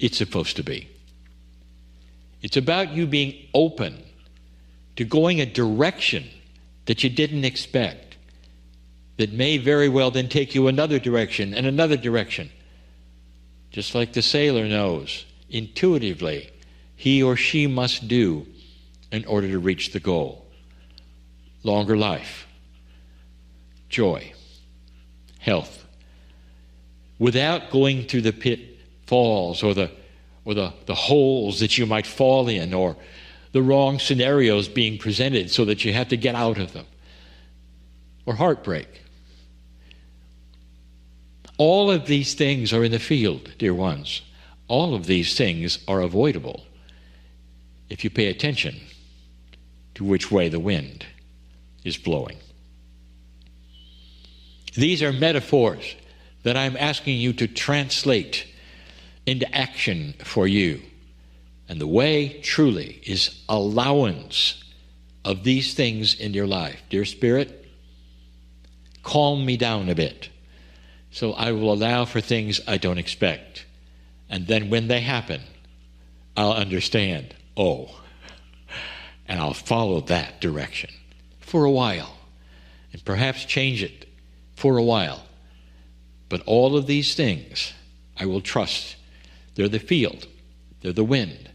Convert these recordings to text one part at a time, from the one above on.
it's supposed to be. It's about you being open to going a direction that you didn't expect, that may very well then take you another direction and another direction. Just like the sailor knows intuitively he or she must do in order to reach the goal. Longer life, joy, health, without going through the pitfalls or the holes that you might fall in, or the wrong scenarios being presented so that you have to get out of them, or heartbreak. All of these things are in the field, dear ones. All of these things are avoidable if you pay attention to which way the wind is blowing. These are metaphors that I'm asking you to translate into action for you. And the way truly is allowance of these things in your life. Dear Spirit, calm me down a bit so I will allow for things I don't expect. And then when they happen, I'll understand, and I'll follow that direction for a while, and perhaps change it for a while. But all of these things I will trust. They're the field, they're the wind,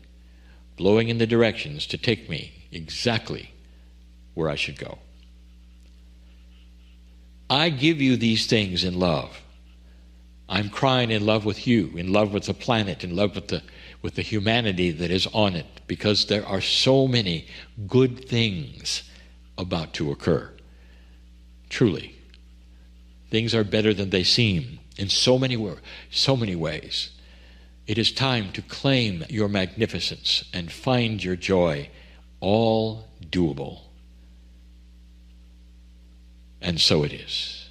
blowing in the directions to take me exactly where I should go. I give you these things in love. I'm crying in love with you, in love with the planet, in love with the humanity that is on it, because there are so many good things about to occur. Truly, things are better than they seem in so many ways. It is time to claim your magnificence and find your joy, all doable. And so it is.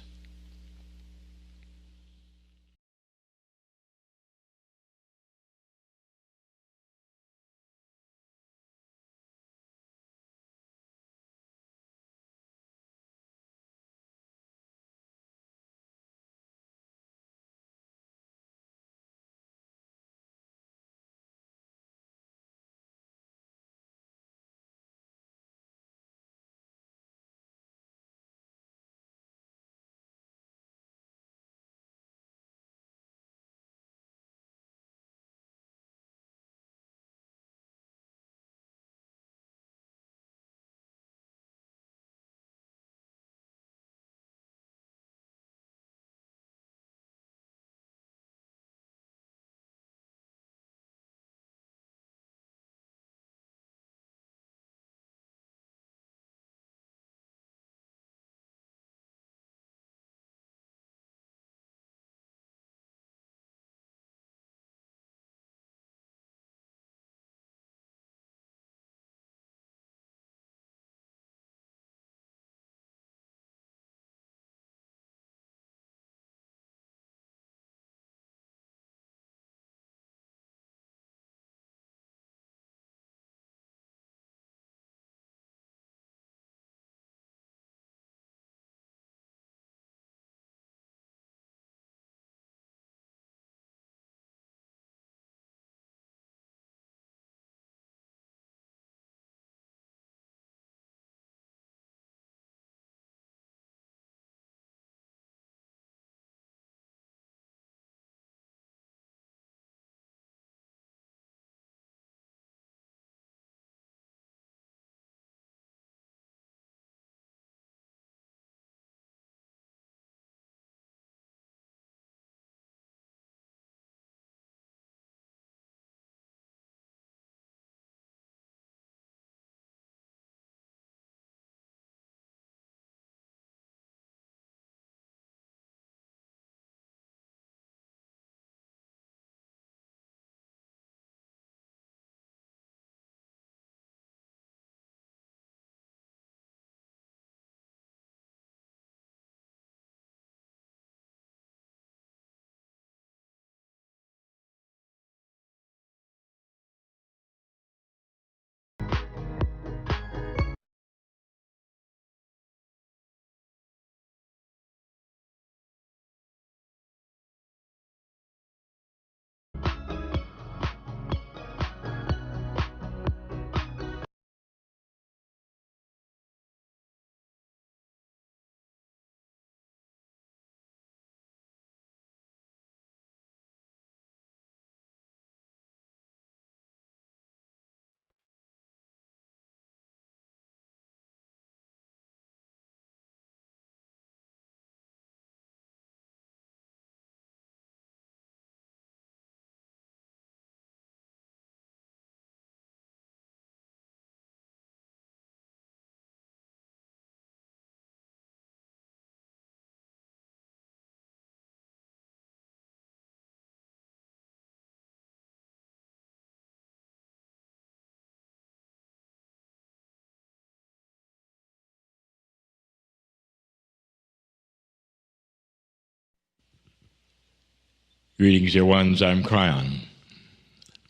Greetings, dear ones. I'm Kryon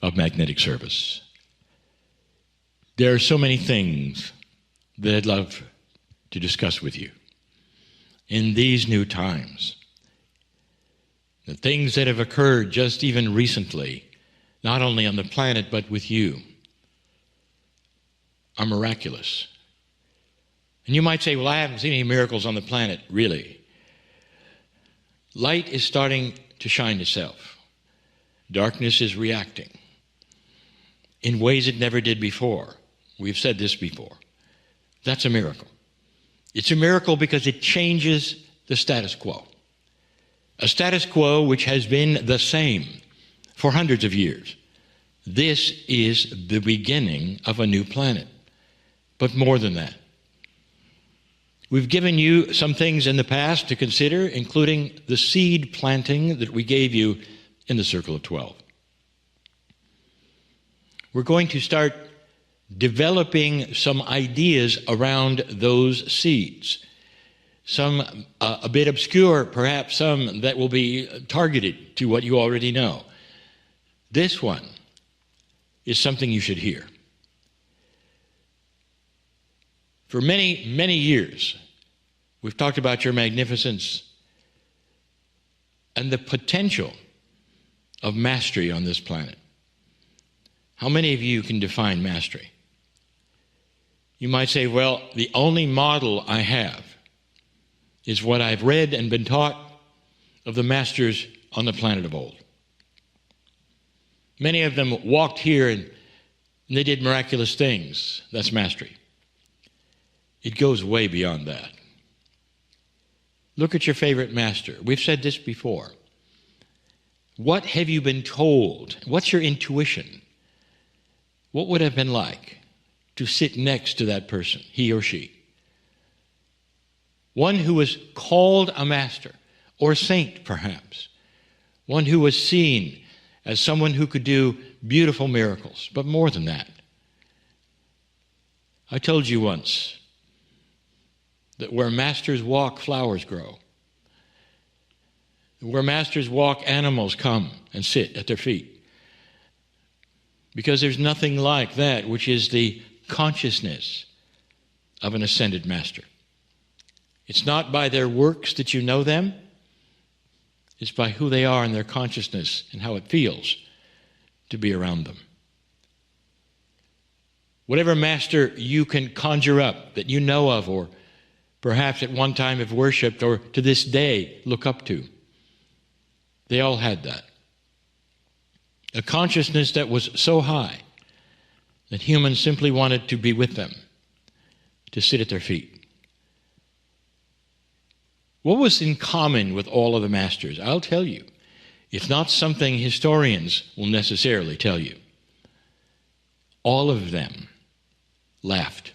of Magnetic Service. There are so many things that I'd love to discuss with you in these new times. The things that have occurred just even recently, not only on the planet but with you, are miraculous. And you might say, well, I haven't seen any miracles on the planet, really. Light is starting to shine itself. Darkness is reacting in ways it never did before. We've said this before. That's a miracle. It's a miracle because it changes the status quo. A status quo which has been the same for hundreds of years. This is the beginning of a new planet. But more than that. We've given you some things in the past to consider, including the seed planting that we gave you in the Circle of 12. We're going to start developing some ideas around those seeds. Some a bit obscure, perhaps some that will be targeted to what you already know. This one is something you should hear. For many, many years, we've talked about your magnificence and the potential of mastery on this planet. How many of you can define mastery? You might say, well, the only model I have is what I've read and been taught of the masters on the planet of old. Many of them walked here and they did miraculous things. That's mastery. It goes way beyond that. Look at your favorite master. We've said this before. What have you been told? What's your intuition? What would it have been like to sit next to that person, he or she? One who was called a master, or saint perhaps. One who was seen as someone who could do beautiful miracles, but more than that. I told you once that where masters walk, flowers grow. Where masters walk, animals come and sit at their feet. Because there's nothing like that, which is the consciousness of an ascended master. It's not by their works that you know them. It's by who they are and their consciousness and how it feels to be around them. Whatever master you can conjure up that you know of, or perhaps at one time have worshipped, or to this day look up to, they all had that. A consciousness that was so high that humans simply wanted to be with them, to sit at their feet. What was in common with all of the masters? I'll tell you. It's not something historians will necessarily tell you. All of them laughed.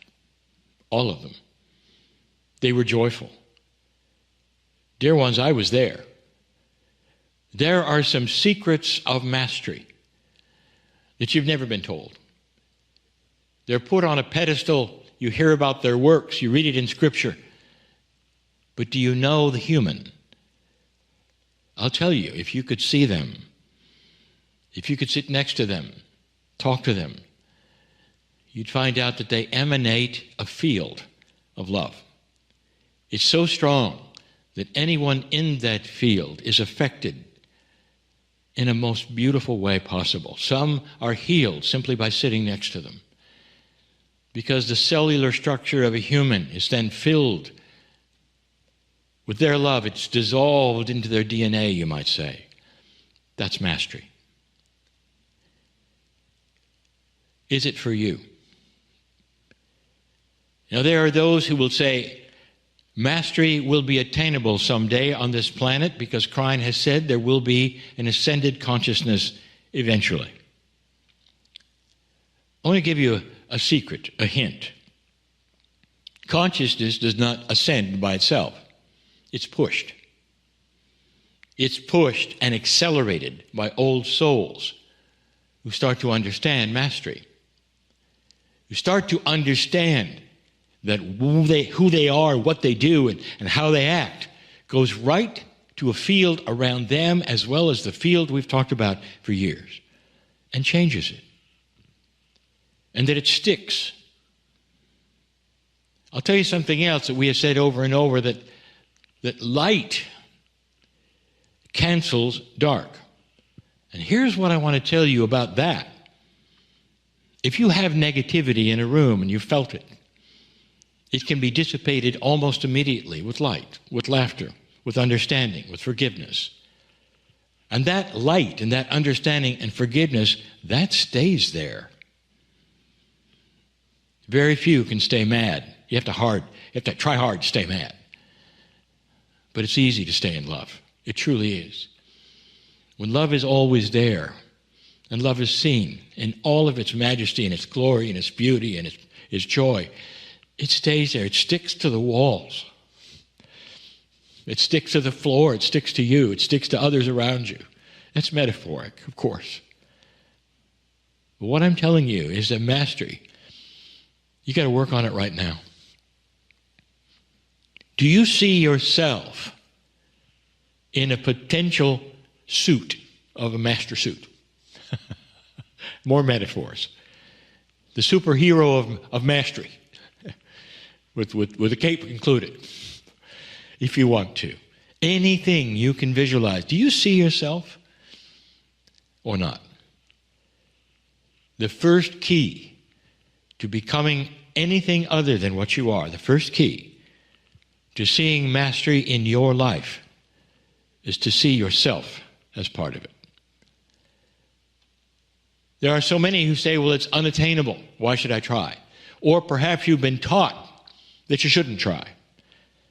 All of them. They were joyful. Dear ones, I was there. There are some secrets of mastery that you've never been told. They're put on a pedestal. You hear about their works. You read it in Scripture. But do you know the human? I'll tell you, if you could see them, if you could sit next to them, talk to them, you'd find out that they emanate a field of love. It's so strong that anyone in that field is affected in a most beautiful way possible. Some are healed simply by sitting next to them, because the cellular structure of a human is then filled with their love. It's dissolved into their DNA, you might say. That's mastery. Is it for you? Now, there are those who will say, mastery will be attainable someday on this planet because Kryon has said there will be an ascended consciousness eventually. I want to give you a secret, a hint. Consciousness does not ascend by itself. It's pushed. It's pushed and accelerated by old souls who start to understand mastery, who start to understand that who they are, what they do, and how they act goes right to to a field around them as well as the field we've talked about for years, and changes it. And that it sticks. I'll tell you something else that we have said over and over, that light cancels dark. And here's what I want to tell you about that. If you have negativity in a room and you felt it, it can be dissipated almost immediately with light, with laughter, with understanding, with forgiveness. And that light and that understanding and forgiveness, that stays there. Very few can stay mad. You have to try hard to stay mad. But it's easy to stay in love. It truly is. When love is always there, and love is seen in all of its majesty and its glory and its beauty and its joy, it stays there. It sticks to the walls. It sticks to the floor. It sticks to you. It sticks to others around you. That's metaphoric, of course. But what I'm telling you is that mastery, you got to work on it right now. Do you see yourself in a potential suit of a master suit? More metaphors. The superhero of mastery, with a cape included, if you want to. Anything you can visualize. Do you see yourself or not? The first key to becoming anything other than what you are, the first key to seeing mastery in your life, is to see yourself as part of it. There are so many who say, well, it's unattainable. Why should I try? Or perhaps you've been taught that you shouldn't try.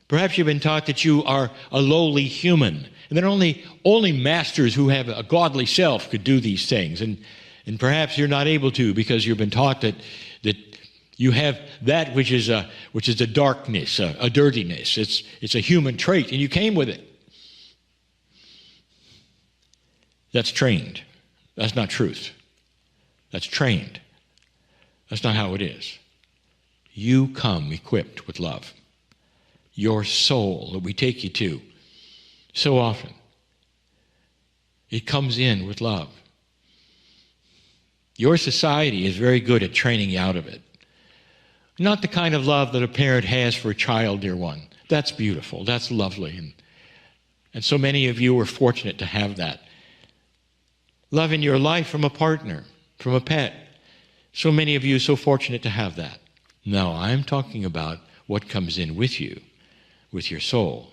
Perhaps you've been taught that you are a lowly human, and that only masters who have a godly self could do these things. And perhaps you're not able to because you've been taught that you have that which is a darkness, a dirtiness. It's a human trait, and you came with it. That's trained. That's not truth. That's trained. That's not how it is. You come equipped with love. Your soul that we take you to so often, it comes in with love. Your society is very good at training you out of it. Not the kind of love that a parent has for a child, dear one. That's beautiful. That's lovely. And so many of you are fortunate to have that. Love in your life from a partner, from a pet. So many of you are so fortunate to have that. No, I'm talking about what comes in with you, with your soul,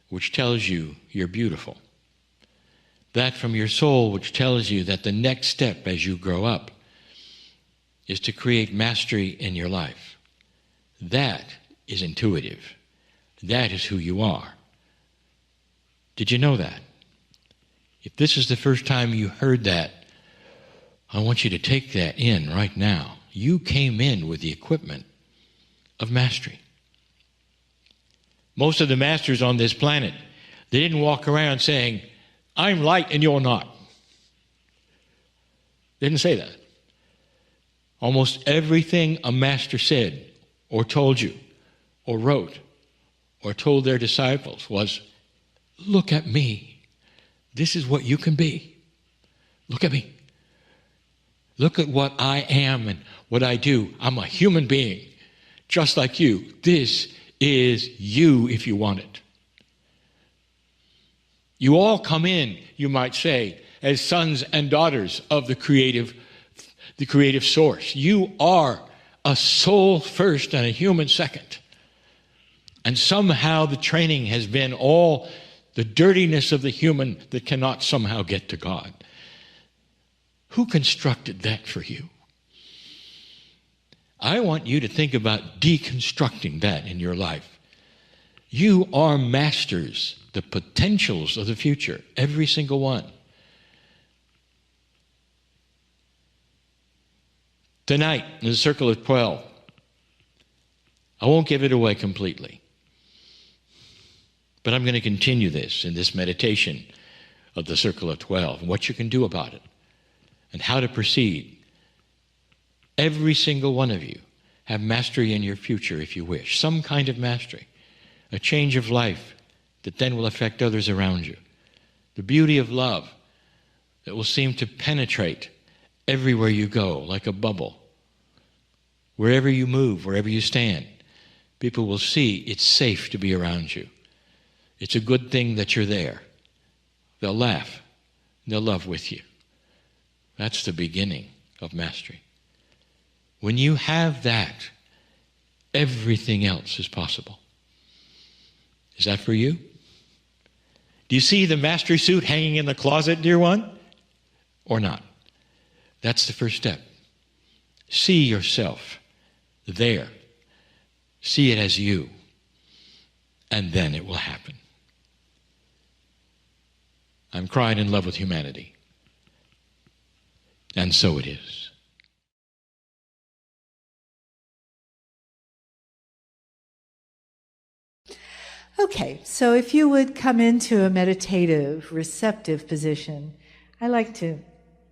which tells you you're beautiful. That from your soul which tells you that the next step as you grow up is to create mastery in your life. That is intuitive. That is who you are. Did you know that? If this is the first time you heard that, I want you to take that in right now. You came in with the equipment of mastery. Most of the masters on this planet, they didn't walk around saying, I'm light and you're not. They didn't say that. Almost everything a master said or told you or wrote or told their disciples was, look at me. This is what you can be. Look at me. Look at what I am and what I do. I'm a human being, just like you. This is you if you want it. You all come in, you might say, as sons and daughters of the creative source. You are a soul first and a human second. And somehow the training has been all the dirtiness of the human that cannot somehow get to God. Who constructed that for you? I want you to think about deconstructing that in your life. You are masters, the potentials of the future, every single one. Tonight, in the circle of 12, I won't give it away completely, but I'm going to continue this in this meditation of the circle of 12 and what you can do about it and how to proceed. Every single one of you have mastery in your future if you wish, some kind of mastery, a change of life that then will affect others around you. The beauty of love that will seem to penetrate everywhere you go like a bubble. Wherever you move, wherever you stand, people will see it's safe to be around you. It's a good thing that you're there. They'll laugh. They'll love with you. That's the beginning of mastery. When you have that, everything else is possible. Is that for you? Do you see the mastery suit hanging in the closet, dear one? Or not? That's the first step. See yourself there. See it as you. And then it will happen. I'm crying in love with humanity. And so it is. Okay, so if you would come into a meditative, receptive position, I like to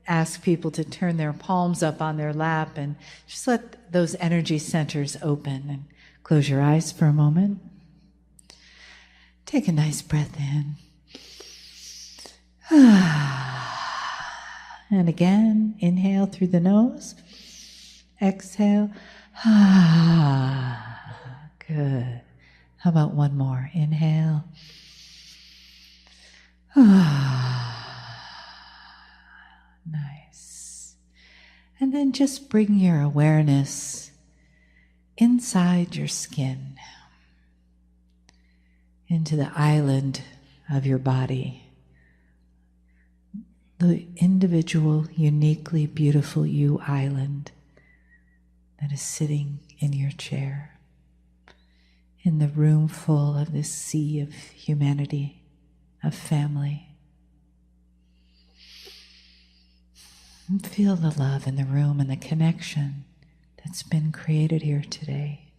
ask people to turn their palms up on their lap and just let those energy centers open and close your eyes for a moment. Take a nice breath in. And again, inhale through the nose. Exhale. Good. How about one more? Inhale. Nice. And then just bring your awareness inside your skin, into the island of your body, the individual, uniquely beautiful you island that is sitting in your chair, in the room full of this sea of humanity, of family. And feel the love in the room and the connection that's been created here today.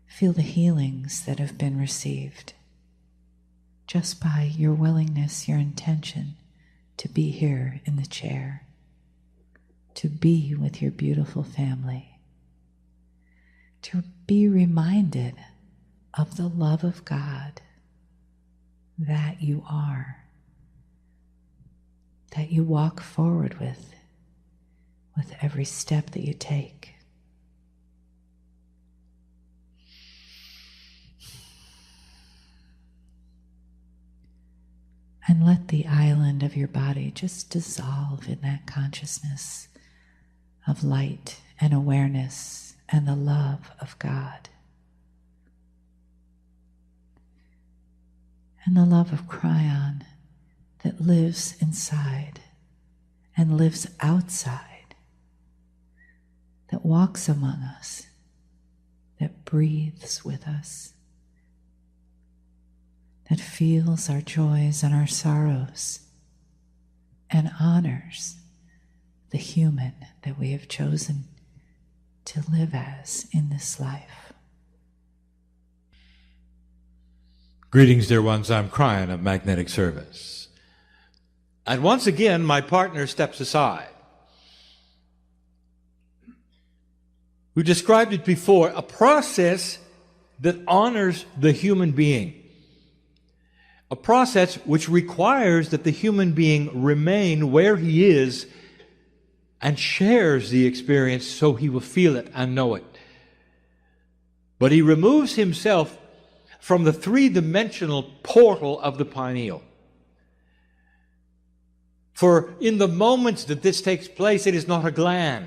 Feel the healings that have been received just by your willingness, your intention to be here in the chair, to be with your beautiful family, to be reminded of the love of God that you are, that you walk forward with every step that you take. And let the island of your body just dissolve in that consciousness of light and awareness and the love of God. And the love of Kryon that lives inside and lives outside, that walks among us, that breathes with us, that feels our joys and our sorrows and honors the human that we have chosen to live as in this life. Greetings, dear ones. I'm Kryon of Magnetic Service. And once again, my partner steps aside. We described it before, a process that honors the human being. A process which requires that the human being remain where he is and shares the experience so he will feel it and know it. But he removes himself from the three-dimensional portal of the pineal. For in the moments that this takes place, it is not a gland.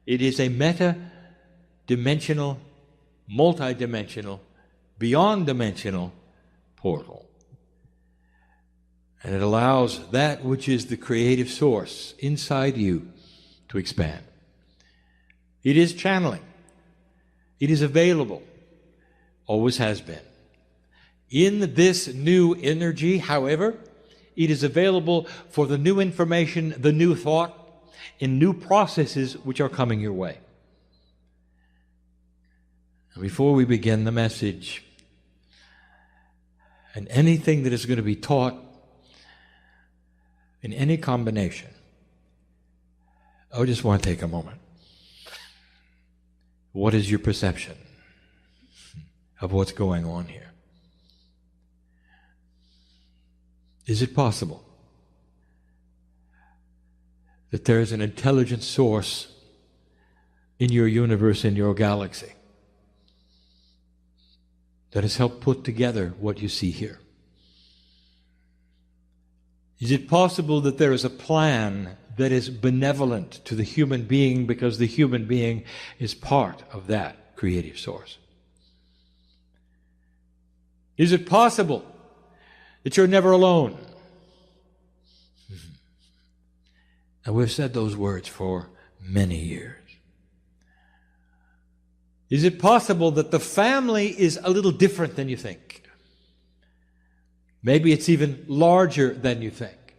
It is a meta-dimensional, multi-dimensional, beyond-dimensional portal. And it allows that which is the creative source inside you to expand. It is channeling. It is available. Always has been. In this new energy, however, it is available for the new information, the new thought, in new processes which are coming your way. Before we begin the message, and anything that is going to be taught in any combination, I just want to take a moment. What is your perception? of what's going on here. Is it possible that there is an intelligent source in your universe, in your galaxy, that has helped put together what you see here? Is it possible that there is a plan that is benevolent to the human being because the human being is part of that creative source? Is it possible that you're never alone? And we've said those words for many years. Is it possible that the family is a little different than you think? Maybe it's even larger than you think.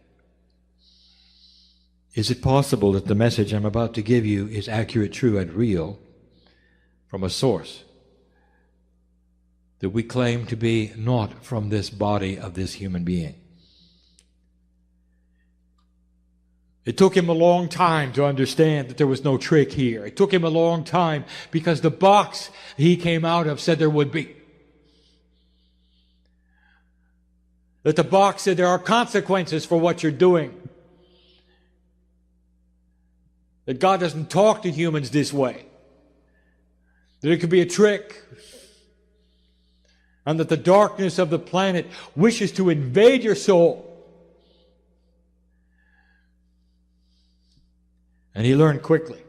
Is it possible that the message I'm about to give you is accurate, true, and real from a source that we claim to be not from this body of this human being? It took him a long time to understand that there was no trick here. It took him a long time because the box he came out of said there would be. That the box said there are consequences for what you're doing. That God doesn't talk to humans this way. That it could be a trick. And that the darkness of the planet wishes to invade your soul. And he learned quickly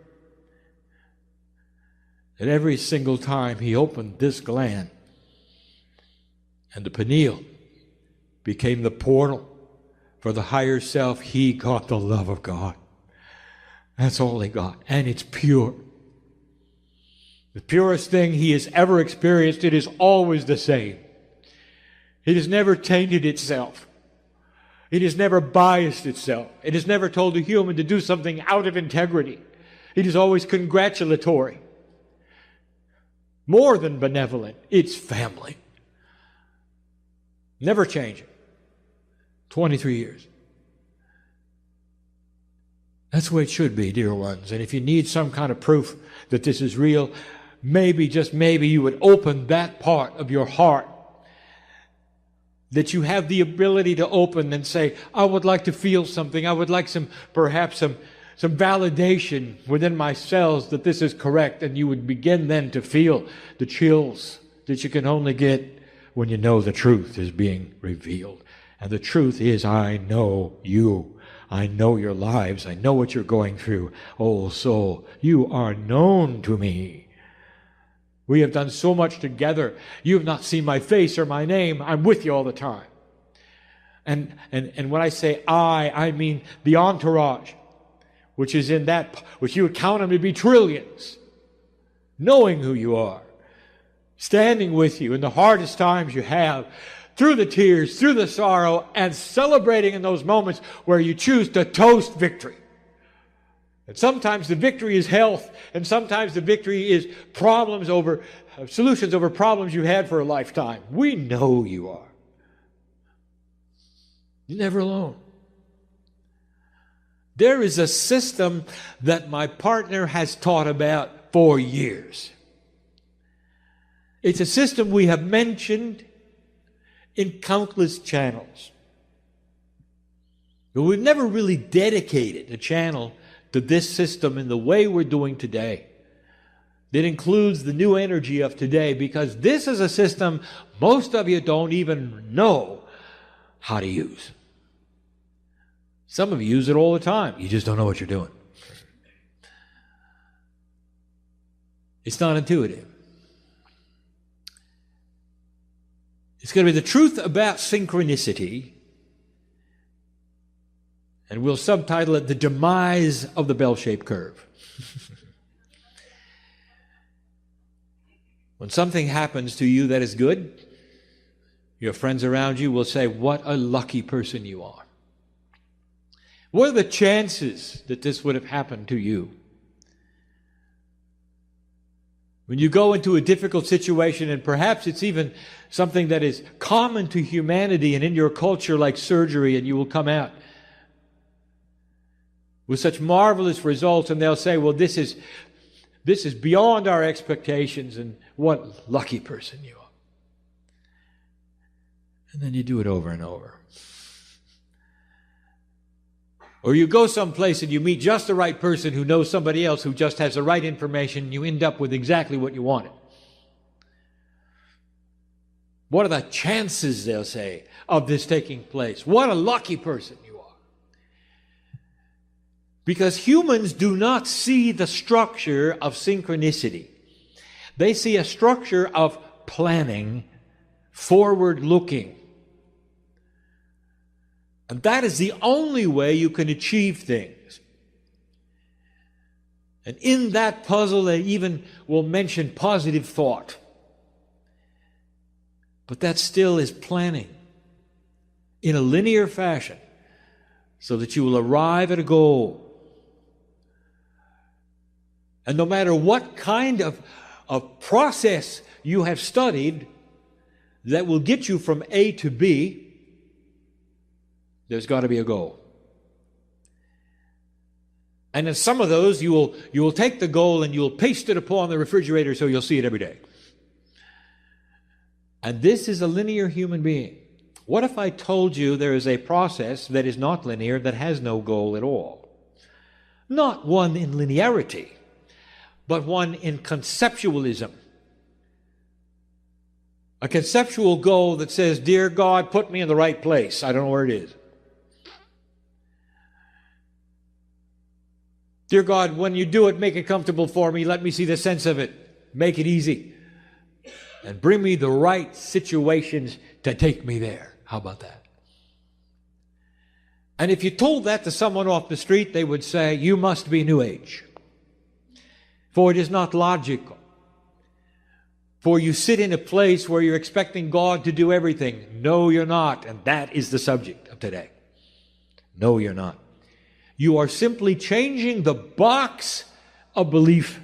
that every single time he opened this gland, and the pineal became the portal for the higher self, he got the love of God. That's all he got. And it's pure. The purest thing he has ever experienced. It is always the same. It has never tainted itself. It has never biased itself. It has never told a human to do something out of integrity. It is always congratulatory. More than benevolent. It's family. Never changing. 23 years. That's the way it should be, dear ones. And if you need some kind of proof that this is real, maybe, just maybe, you would open that part of your heart that you have the ability to open and say, I would like to feel something. I would like perhaps some validation within my cells that this is correct. And you would begin then to feel the chills that you can only get when you know the truth is being revealed. And the truth is, I know you. I know your lives. I know what you're going through. Oh, soul, you are known to me. We have done so much together. You have not seen my face or my name. I'm with you all the time. And when I say I mean the entourage, which is in that, which you would count them to be trillions, knowing who you are, standing with you in the hardest times you have, through the tears, through the sorrow, and celebrating in those moments where you choose to toast victory. And sometimes the victory is health, and sometimes the victory is solutions over problems you had for a lifetime. We know you are. You're never alone. There is a system that my partner has taught about for years. It's a system we have mentioned in countless channels. But we've never really dedicated a channel to this system in the way we're doing today. That includes the new energy of today, because this is a system most of you don't even know how to use. Some of you use it all the time. You just don't know what you're doing. It's not intuitive. It's going to be the truth about synchronicity. And we'll subtitle it The Demise of the Bell-Shaped Curve. When something happens to you that is good, your friends around you will say, what a lucky person you are. What are the chances that this would have happened to you? When you go into a difficult situation, and perhaps it's even something that is common to humanity and in your culture like surgery, and you will come out with such marvelous results, and they'll say, well, this is beyond our expectations, and what lucky person you are. And then you do it over and over. Or you go someplace and you meet just the right person who knows somebody else who just has the right information, and you end up with exactly what you wanted. What are the chances, they'll say, of this taking place? What a lucky person you are. Because humans do not see the structure of synchronicity. They see a structure of planning, forward-looking. And that is the only way you can achieve things. And in that puzzle, they even will mention positive thought. But that still is planning in a linear fashion so that you will arrive at a goal. And no matter what kind of process you have studied that will get you from A to B, there's got to be a goal. And in some of those, you will take the goal and you will paste it upon the refrigerator so you'll see it every day. And this is a linear human being. What if I told you there is a process that is not linear, that has no goal at all? Not one in linearity, but one in conceptualism. A conceptual goal that says, "Dear God, put me in the right place. I don't know where it is. Dear God, when you do it, make it comfortable for me. Let me see the sense of it. Make it easy. And bring me the right situations to take me there." How about that? And if you told that to someone off the street, they would say, "You must be New Age. For it is not logical. For you sit in a place where you're expecting God to do everything." No, you're not. And that is the subject of today. No, you're not. You are simply changing the box of belief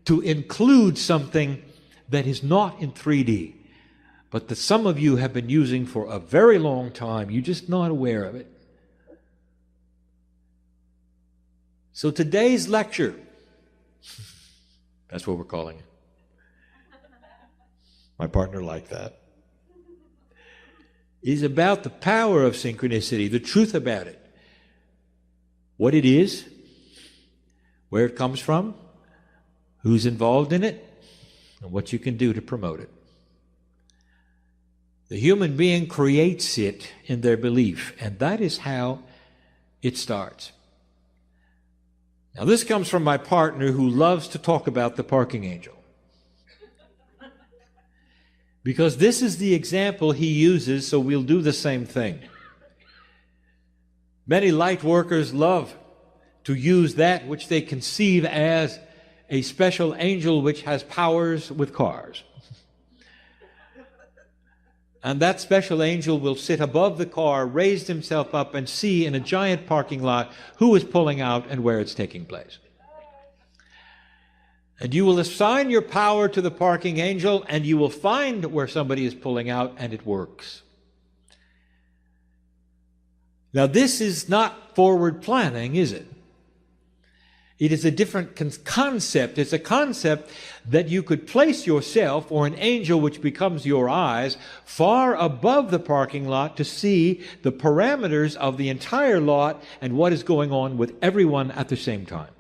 to include something that is not in 3D, but that some of you have been using for a very long time. You're just not aware of it. So today's lecture, that's what we're calling it. My partner liked that. Is about the power of synchronicity, the truth about it. What it is, where it comes from, who's involved in it, and what you can do to promote it. The human being creates it in their belief, and that is how it starts. Now, this comes from my partner who loves to talk about the parking angel. Because this is the example he uses, so we'll do the same thing. Many light workers love to use that which they conceive as a special angel which has powers with cars. And that special angel will sit above the car, raise himself up, and see in a giant parking lot who is pulling out and where it's taking place. And you will assign your power to the parking angel, and you will find where somebody is pulling out, and it works. Now, this is not forward planning, is it? It is a different concept. It's a concept that you could place yourself, or an angel which becomes your eyes, far above the parking lot to see the parameters of the entire lot and what is going on with everyone at the same time.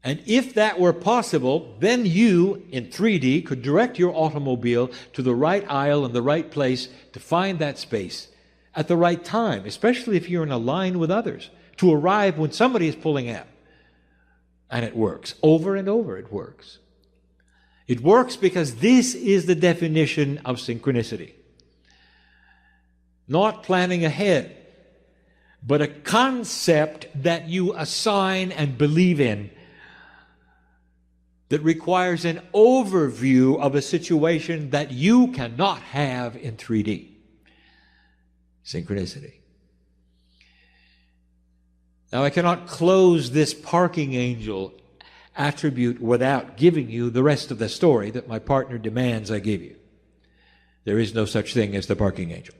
And if that were possible, then you, in 3D, could direct your automobile to the right aisle and the right place to find that space at the right time, especially if you're in a line with others, to arrive when somebody is pulling out. And it works. Over and over it works. It works because this is the definition of synchronicity. Not planning ahead, but a concept that you assign and believe in that requires an overview of a situation that you cannot have in 3D. Synchronicity. Now, I cannot close this parking angel attribute without giving you the rest of the story that my partner demands I give you. There is no such thing as the parking angel.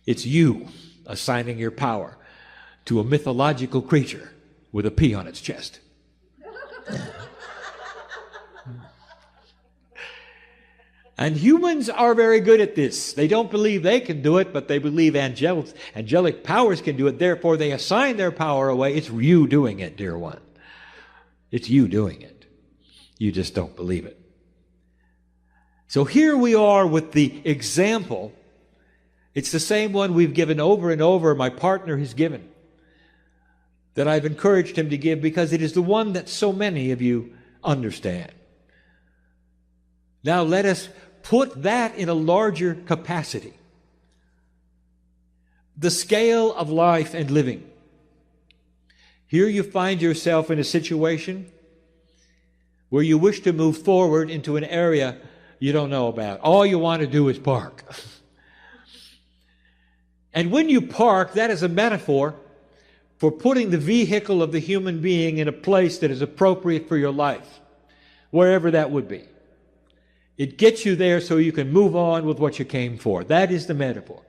It's you assigning your power to a mythological creature with a P on its chest. And humans are very good at this. They don't believe they can do it, but they believe angelic powers can do it. Therefore, they assign their power away. It's you doing it, dear one. It's you doing it. You just don't believe it. So here we are with the example. It's the same one we've given over and over, my partner has given, that I've encouraged him to give because it is the one that so many of you understand. Now let us put that in a larger capacity. The scale of life and living. Here you find yourself in a situation where you wish to move forward into an area you don't know about. All you want to do is park. And when you park, that is a metaphor for putting the vehicle of the human being in a place that is appropriate for your life, wherever that would be. It gets you there so you can move on with what you came for. That is the metaphor.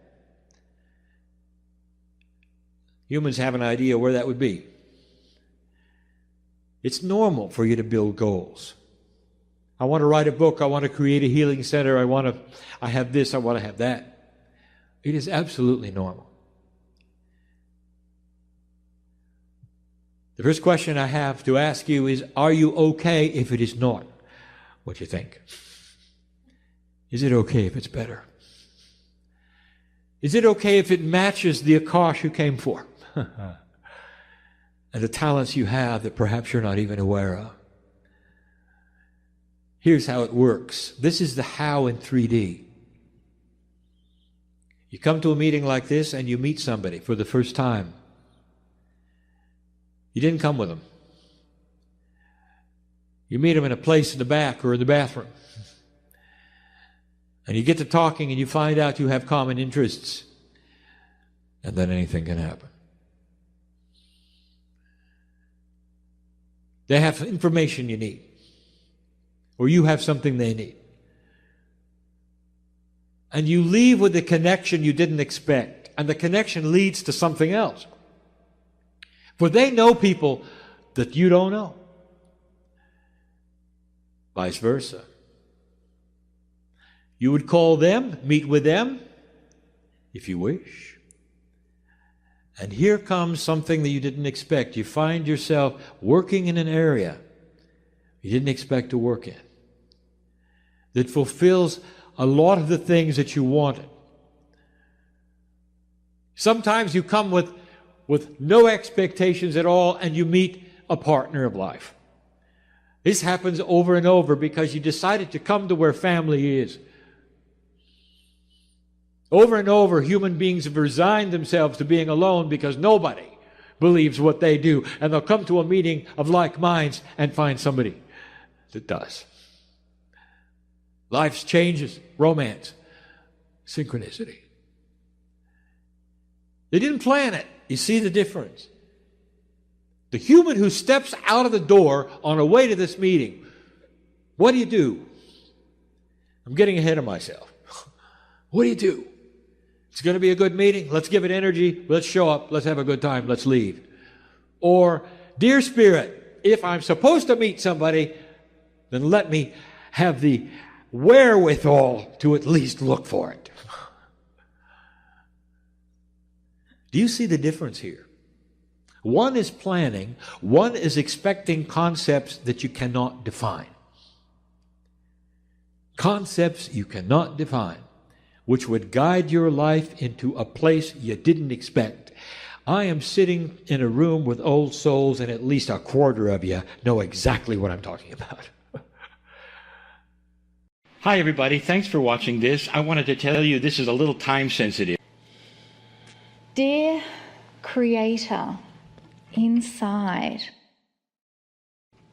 Humans have an idea where that would be. It's normal for you to build goals. I want to write a book. I want to create a healing center. I have this. I want to have that. It is absolutely normal. The first question I have to ask you is, are you okay if it is not what you think? Is it okay if it's better? Is it okay if it matches the Akash you came for? And the talents you have that perhaps you're not even aware of. Here's how it works. This is the how in 3D. You come to a meeting like this and you meet somebody for the first time. You didn't come with them. You meet them in a place in the back or in the bathroom. And you get to talking and you find out you have common interests. And then anything can happen. They have information you need. Or you have something they need. And you leave with a connection you didn't expect. And the connection leads to something else. For they know people that you don't know. Vice versa. You would call them, meet with them, if you wish. And here comes something that you didn't expect. You find yourself working in an area you didn't expect to work in, that fulfills a lot of the things that you wanted. Sometimes you come with no expectations at all, and you meet a partner of life. This happens over and over because you decided to come to where family is. Over and over, human beings have resigned themselves to being alone because nobody believes what they do. And they'll come to a meeting of like minds and find somebody that does. Life's changes, romance, synchronicity. They didn't plan it. You see the difference? The human who steps out of the door on a way to this meeting, what do? I'm getting ahead of myself. What do? It's going to be a good meeting. Let's give it energy. Let's show up. Let's have a good time. Let's leave. Or, dear Spirit, if I'm supposed to meet somebody, then let me have the wherewithal to at least look for it. Do you see the difference here? One is planning. One is expecting concepts that you cannot define. Concepts you cannot define, which would guide your life into a place you didn't expect. I am sitting in a room with old souls, and at least a quarter of you know exactly what I'm talking about. Hi, everybody. Thanks for watching this. I wanted to tell you this is a little time sensitive. Dear Creator, inside,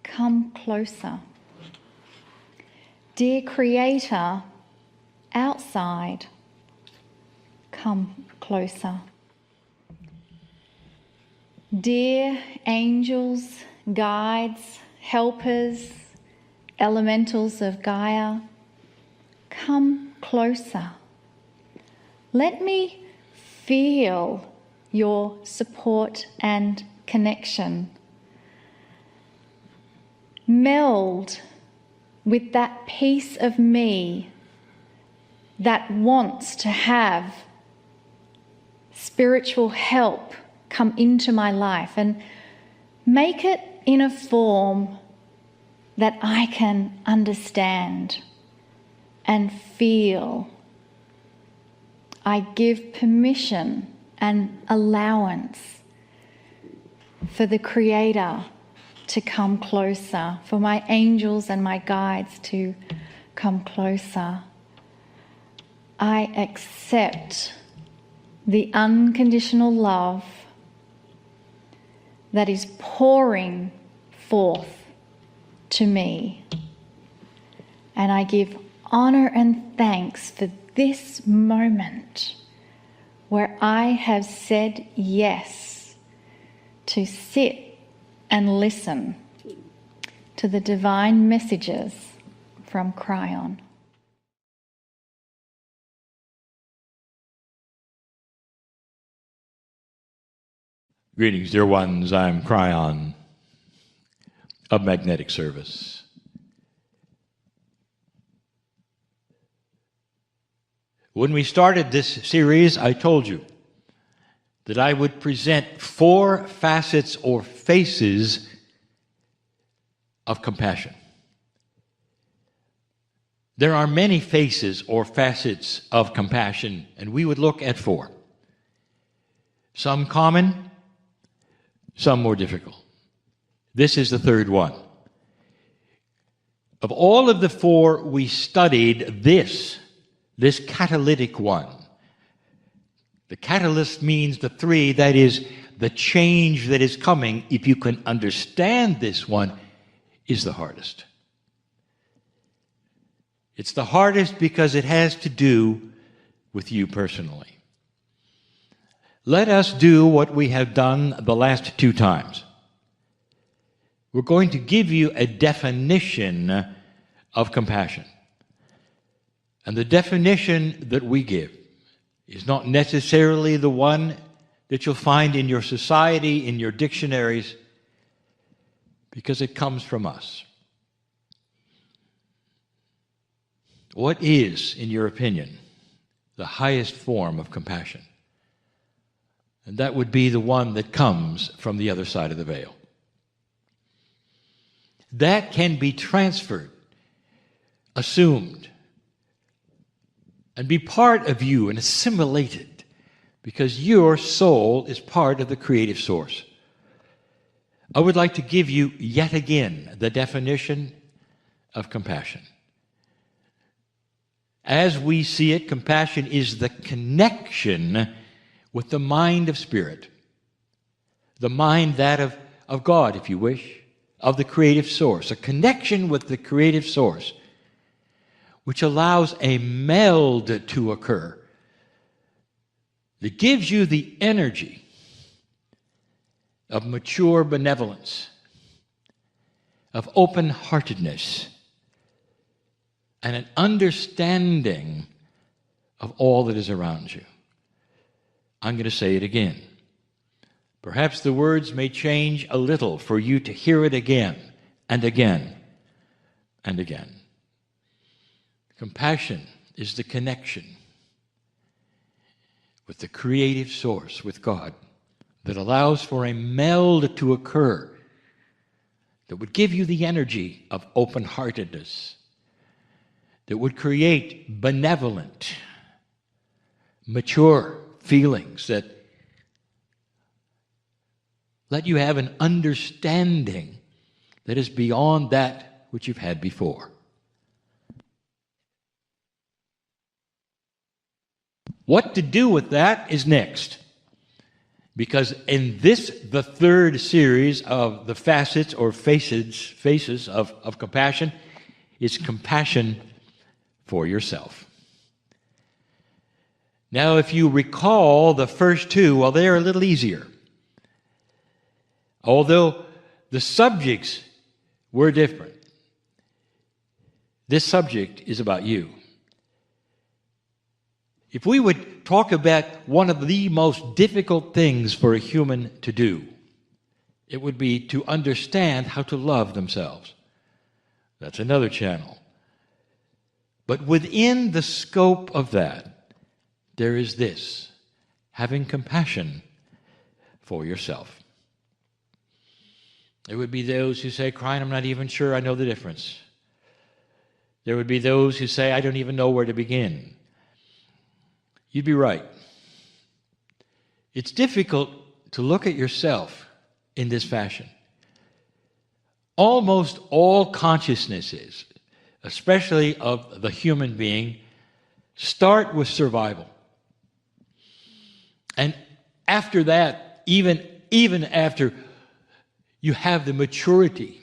come closer. Dear Creator, outside, come closer. Dear angels, guides, helpers, elementals of Gaia, come closer. Let me feel your support and connection. Meld with that piece of me that wants to have spiritual help come into my life, and make it in a form that I can understand and feel. I give permission and allowance for the Creator to come closer, for my angels and my guides to come closer. I accept the unconditional love that is pouring forth to me. And I give honor and thanks for this moment where I have said yes to sit and listen to the divine messages from Kryon. Greetings, dear ones. I'm Kryon of Magnetic Service. When we started this series, I told you that I would present 4 facets or faces of compassion. There are many faces or facets of compassion, and we would look at 4. Some common, some more difficult. This is the third one. Of all of the 4 we studied, this catalytic one. The catalyst means the 3, that is, the change that is coming, if you can understand this one, is the hardest. It's the hardest because it has to do with you personally. Let us do what we have done the last 2 times. We're going to give you a definition of compassion. And the definition that we give is not necessarily the one that you'll find in your society, in your dictionaries, because it comes from us. What is, in your opinion, the highest form of compassion? And that would be the one that comes from the other side of the veil. That can be transferred, assumed, and be part of you and assimilated, because your soul is part of the creative source. I would like to give you yet again the definition of compassion. As we see it, compassion is the connection with the mind of spirit, the mind that of God, if you wish, of the creative source, a connection with the creative source, which allows a meld to occur that gives you the energy of mature benevolence, of open-heartedness, and an understanding of all that is around you. I'm going to say it again. Perhaps the words may change a little for you to hear it again and again and again. Compassion is the connection with the creative source, with God, that allows for a meld to occur that would give you the energy of open-heartedness, that would create benevolent, mature feelings that let you have an understanding that is beyond that which you've had before. What to do with that is next. Because in this, the third series of the facets or faces of compassion, is compassion for yourself. Now, if you recall the first 2, well, they're a little easier. Although the subjects were different. This subject is about you. If we would talk about one of the most difficult things for a human to do, it would be to understand how to love themselves. That's another channel. But within the scope of that, there is this: having compassion for yourself. There would be those who say, Kryon, I'm not even sure I know the difference. There would be those who say, I don't even know where to begin. You'd be right. It's difficult to look at yourself in this fashion. Almost all consciousnesses, especially of the human being, start with survival. And after that, even after you have the maturity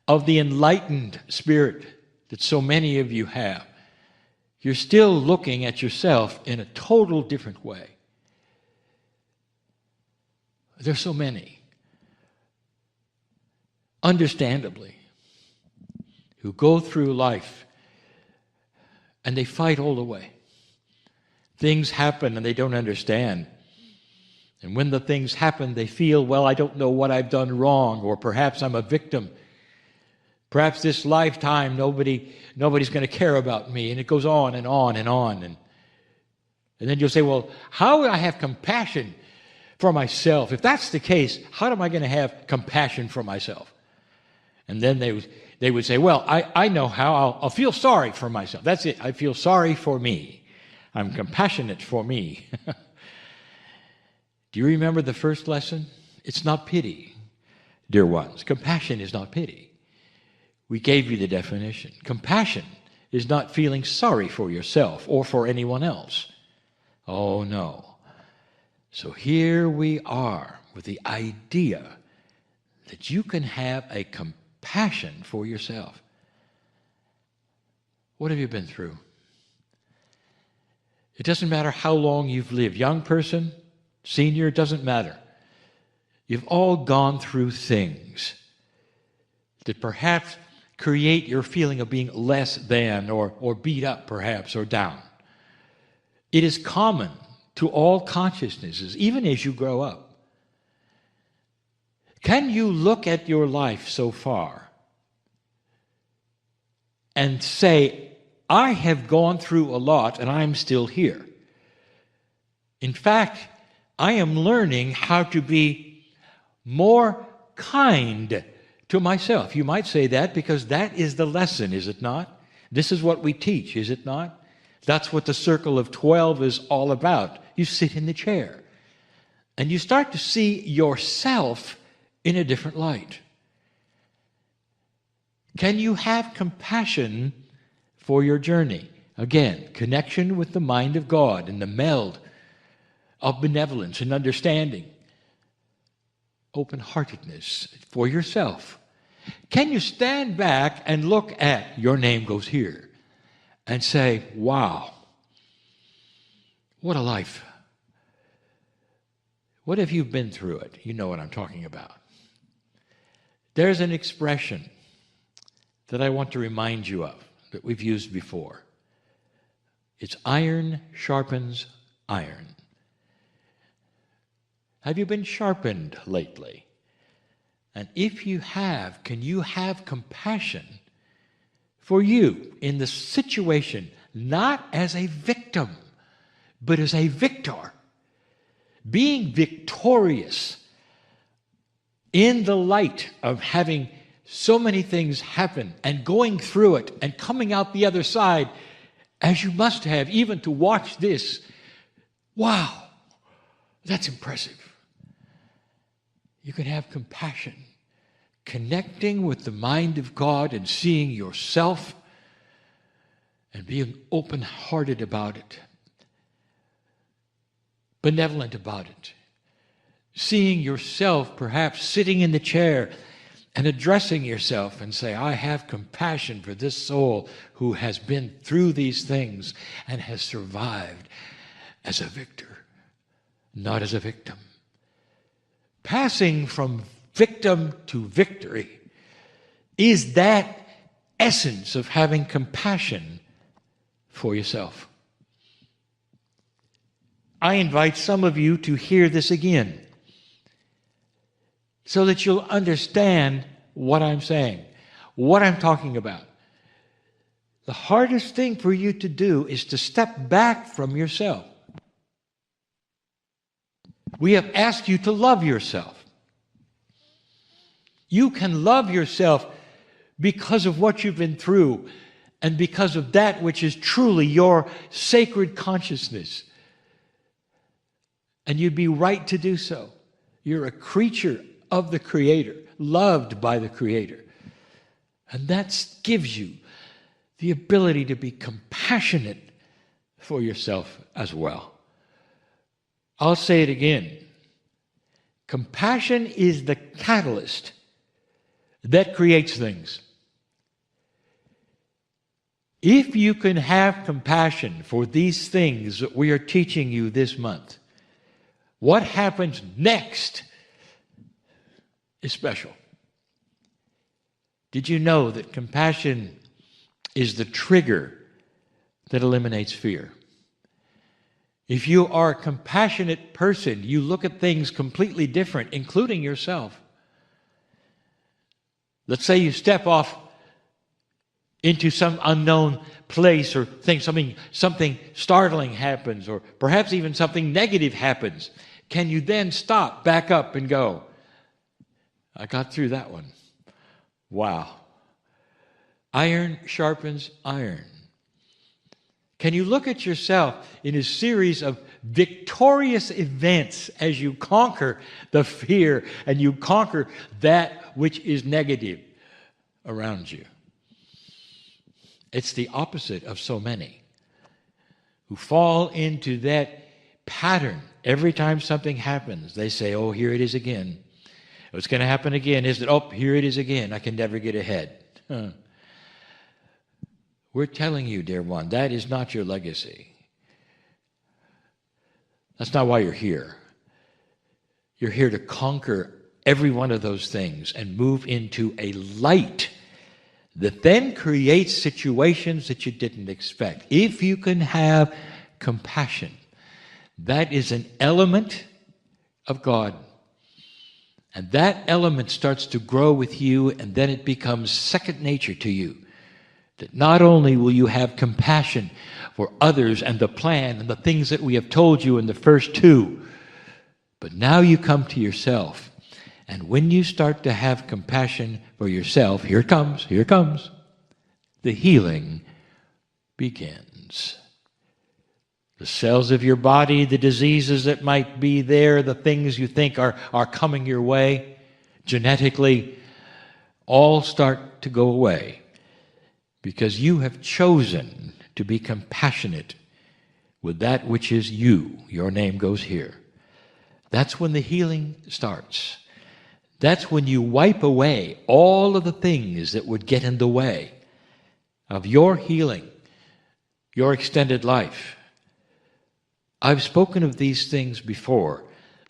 of the enlightened spirit that so many of you have, you're still looking at yourself in a total different way. There's so many, understandably, who go through life and they fight all the way. Things happen and they don't understand. And when the things happen, they feel, well, I don't know what I've done wrong, or perhaps I'm a victim. Perhaps this lifetime nobody's going to care about me. And it goes on and on and on. And then you'll say, well, how would I have compassion for myself? If that's the case, how am I going to have compassion for myself? And then they would say, well, I know how. I'll feel sorry for myself. That's it. I feel sorry for me. I'm compassionate for me. Do you remember the first lesson? It's not pity, dear ones. Compassion is not pity. We gave you the definition. Compassion is not feeling sorry for yourself or for anyone else. Oh, no. So here we are with the idea that you can have a compassion for yourself. What have you been through? It doesn't matter how long you've lived. Young person, senior, it doesn't matter. You've all gone through things that perhaps create your feeling of being less than, or beat up perhaps, or down. It is common to all consciousnesses, even as you grow up. Can you look at your life so far and say, I have gone through a lot and I'm still here? In fact, I am learning how to be more kind to myself. You might say that because that is the lesson, is it not? This is what we teach, is it not? That's what the circle of 12 is all about. You sit in the chair and you start to see yourself in a different light. Can you have compassion for your journey? Again, connection with the mind of God and the meld of benevolence and understanding. Open-heartedness for yourself. Can you stand back and look at your name goes here and say, wow, what a life. What if you've been through it? You know what I'm talking about. There's an expression that I want to remind you of that we've used before. It's iron sharpens iron. Have you been sharpened lately? And if you have, can you have compassion for you in the situation, not as a victim, but as a victor? Being victorious in the light of having so many things happen and going through it and coming out the other side, as you must have, even to watch this. Wow, that's impressive. You can have compassion, connecting with the mind of God and seeing yourself and being open-hearted about it, benevolent about it, seeing yourself perhaps sitting in the chair and addressing yourself and say, I have compassion for this soul who has been through these things and has survived as a victor, not as a victim. Passing from victim to victory is that essence of having compassion for yourself. I invite some of you to hear this again so that you'll understand what I'm saying, what I'm talking about. The hardest thing for you to do is to step back from yourself. We have asked you to love yourself. You can love yourself because of what you've been through and because of that which is truly your sacred consciousness. And you'd be right to do so. You're a creature of the Creator, loved by the Creator. And that gives you the ability to be compassionate for yourself as well. I'll say it again. Compassion is the catalyst that creates things. If you can have compassion for these things that we are teaching you this month, what happens next is special. Did you know that compassion is the trigger that eliminates fear? If you are a compassionate person, you look at things completely different, including yourself. Let's say you step off into some unknown place or think something startling happens, or perhaps even something negative happens. Can you then stop, back up, and go, I got through that one. Wow. Iron sharpens iron. Can you look at yourself in a series of victorious events as you conquer the fear and you conquer that which is negative around you? It's the opposite of so many who fall into that pattern. Every time something happens, they say, oh, here it is again. What's going to happen again? Is that, oh, here it is again. I can never get ahead. We're telling you, dear one, that is not your legacy. That's not why you're here. You're here to conquer every one of those things and move into a light that then creates situations that you didn't expect. If you can have compassion, that is an element of God. And that element starts to grow with you, and then it becomes second nature to you. That not only will you have compassion for others and the plan and the things that we have told you in the first two, but now you come to yourself. And when you start to have compassion for yourself, here it comes, the healing begins. The cells of your body, the diseases that might be there, the things you think are coming your way, genetically, all start to go away. Because you have chosen to be compassionate with that which is you. Your name goes here. That's when the healing starts. That's when you wipe away all of the things that would get in the way of your healing, your extended life. I've spoken of these things before.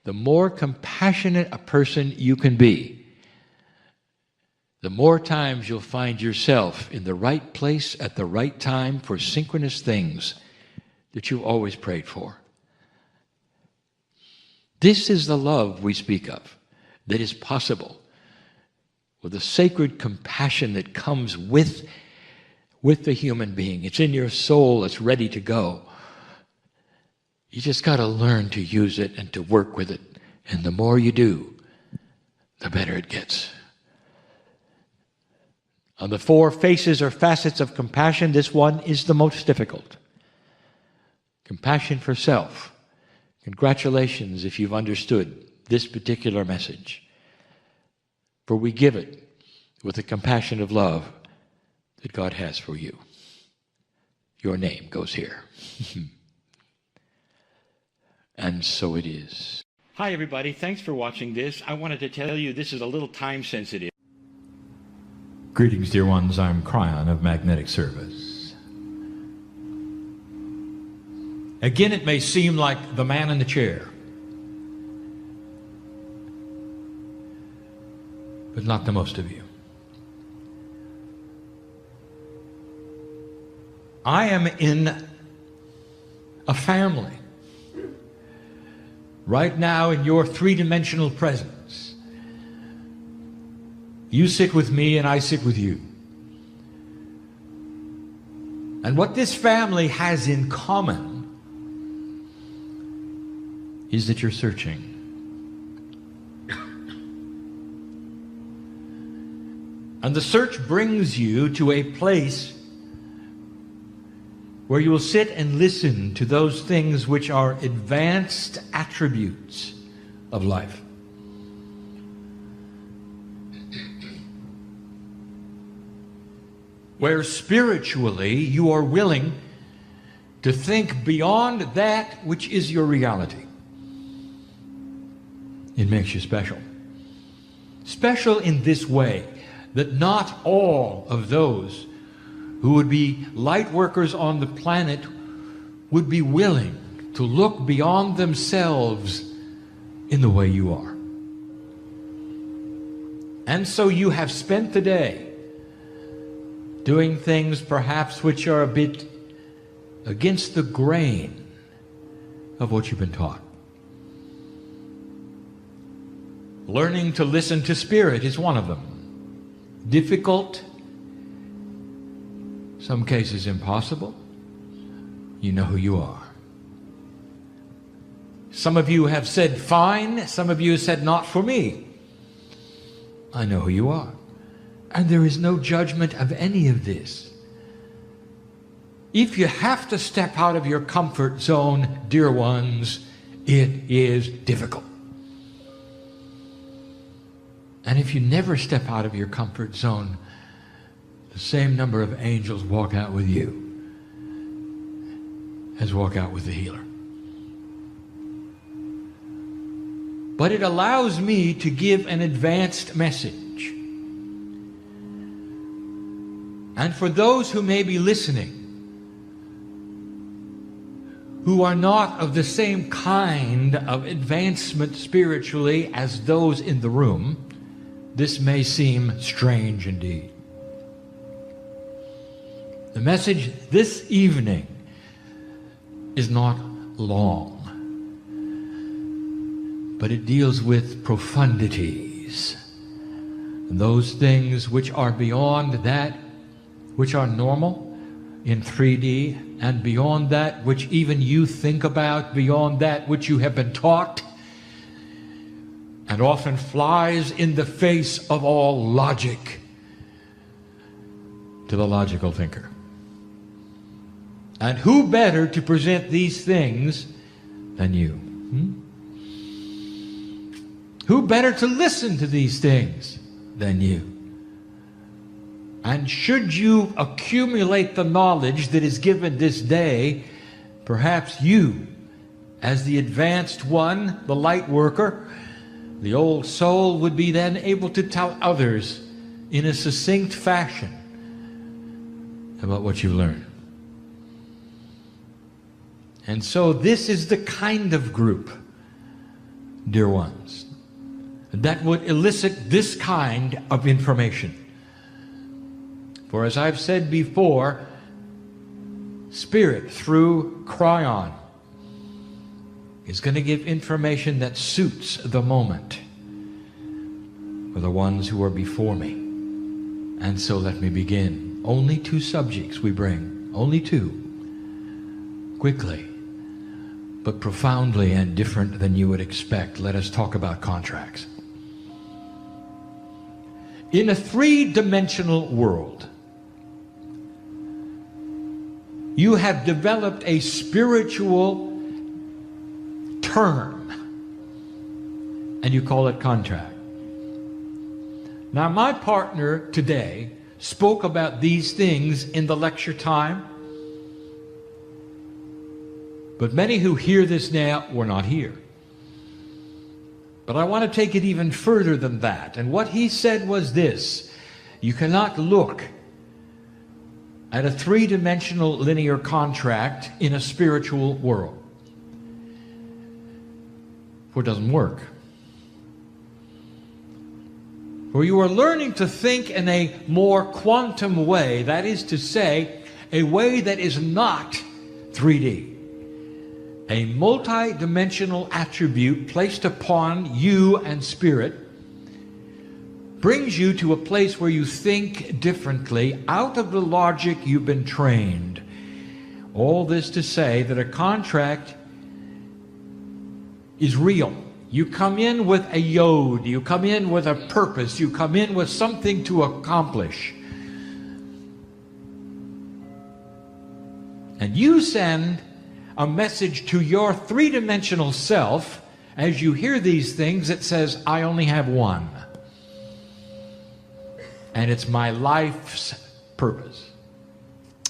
The more compassionate a person you can be, the more times you'll find yourself in the right place at the right time for synchronous things that you've always prayed for. This is the love we speak of that is possible with the sacred compassion that comes with the human being. It's in your soul, it's ready to go. You just got to learn to use it and to work with it. And the more you do, the better it gets. On the four faces or facets of compassion, this one is the most difficult. Compassion for self. Congratulations if you've understood this particular message. For we give it with the compassion of love that God has for you. Your name goes here. And so it is. Hi, everybody. Thanks for watching this. I wanted to tell you this is a little time sensitive. Greetings, dear ones. I'm Kryon of Magnetic Service. Again, it may seem like the man in the chair, but not to most of you. I am in a family right now in your three-dimensional presence. You sit with me and I sit with you. And what this family has in common is that you're searching. And the search brings you to a place where you will sit and listen to those things which are advanced attributes of life. Where spiritually you are willing to think beyond that which is your reality. It makes you special. Special in this way, that not all of those who would be light workers on the planet would be willing to look beyond themselves in the way you are. And so you have spent the day doing things perhaps which are a bit against the grain of what you've been taught. Learning to listen to Spirit is one of them. Difficult, some cases impossible. You know who you are. Some of you have said fine, some of you have said not for me. I know who you are. And there is no judgment of any of this. If you have to step out of your comfort zone, dear ones, it is difficult. And if you never step out of your comfort zone, the same number of angels walk out with you as walk out with the healer. But it allows me to give an advanced message. And for those who may be listening, who are not of the same kind of advancement spiritually as those in the room, this may seem strange indeed. The message this evening is not long, but it deals with profundities, and those things which are beyond that which are normal in 3D, and beyond that which even you think about, beyond that which you have been taught, and often flies in the face of all logic to the logical thinker. And who better to present these things than you? Who better to listen to these things than you? And should you accumulate the knowledge that is given this day, perhaps you, as the advanced one, the light worker, the old soul, would be then able to tell others in a succinct fashion about what you've learned. And so this is the kind of group, dear ones, that would elicit this kind of information. For as I've said before, Spirit through Kryon is going to give information that suits the moment for the ones who are before me. And so let me begin. Only 2 subjects we bring, only 2, quickly, but profoundly and different than you would expect. Let us talk about contracts. In a 3-dimensional world, you have developed a spiritual term, and you call it contract. Now, my partner today spoke about these things in the lecture time, but many who hear this now were not here. But I want to take it even further than that. And what he said was this: you cannot look at a 3-dimensional linear contract in a spiritual world, for it doesn't work. For you are learning to think in a more quantum way, that is to say, a way that is not 3D. A multi-dimensional attribute placed upon you and Spirit brings you to a place where you think differently out of the logic you've been trained All this to say that a contract is real. You come in with a yod, you come in with a purpose, you come in with something to accomplish. And you send a message to your three-dimensional self as you hear these things that says, I only have one. And it's my life's purpose.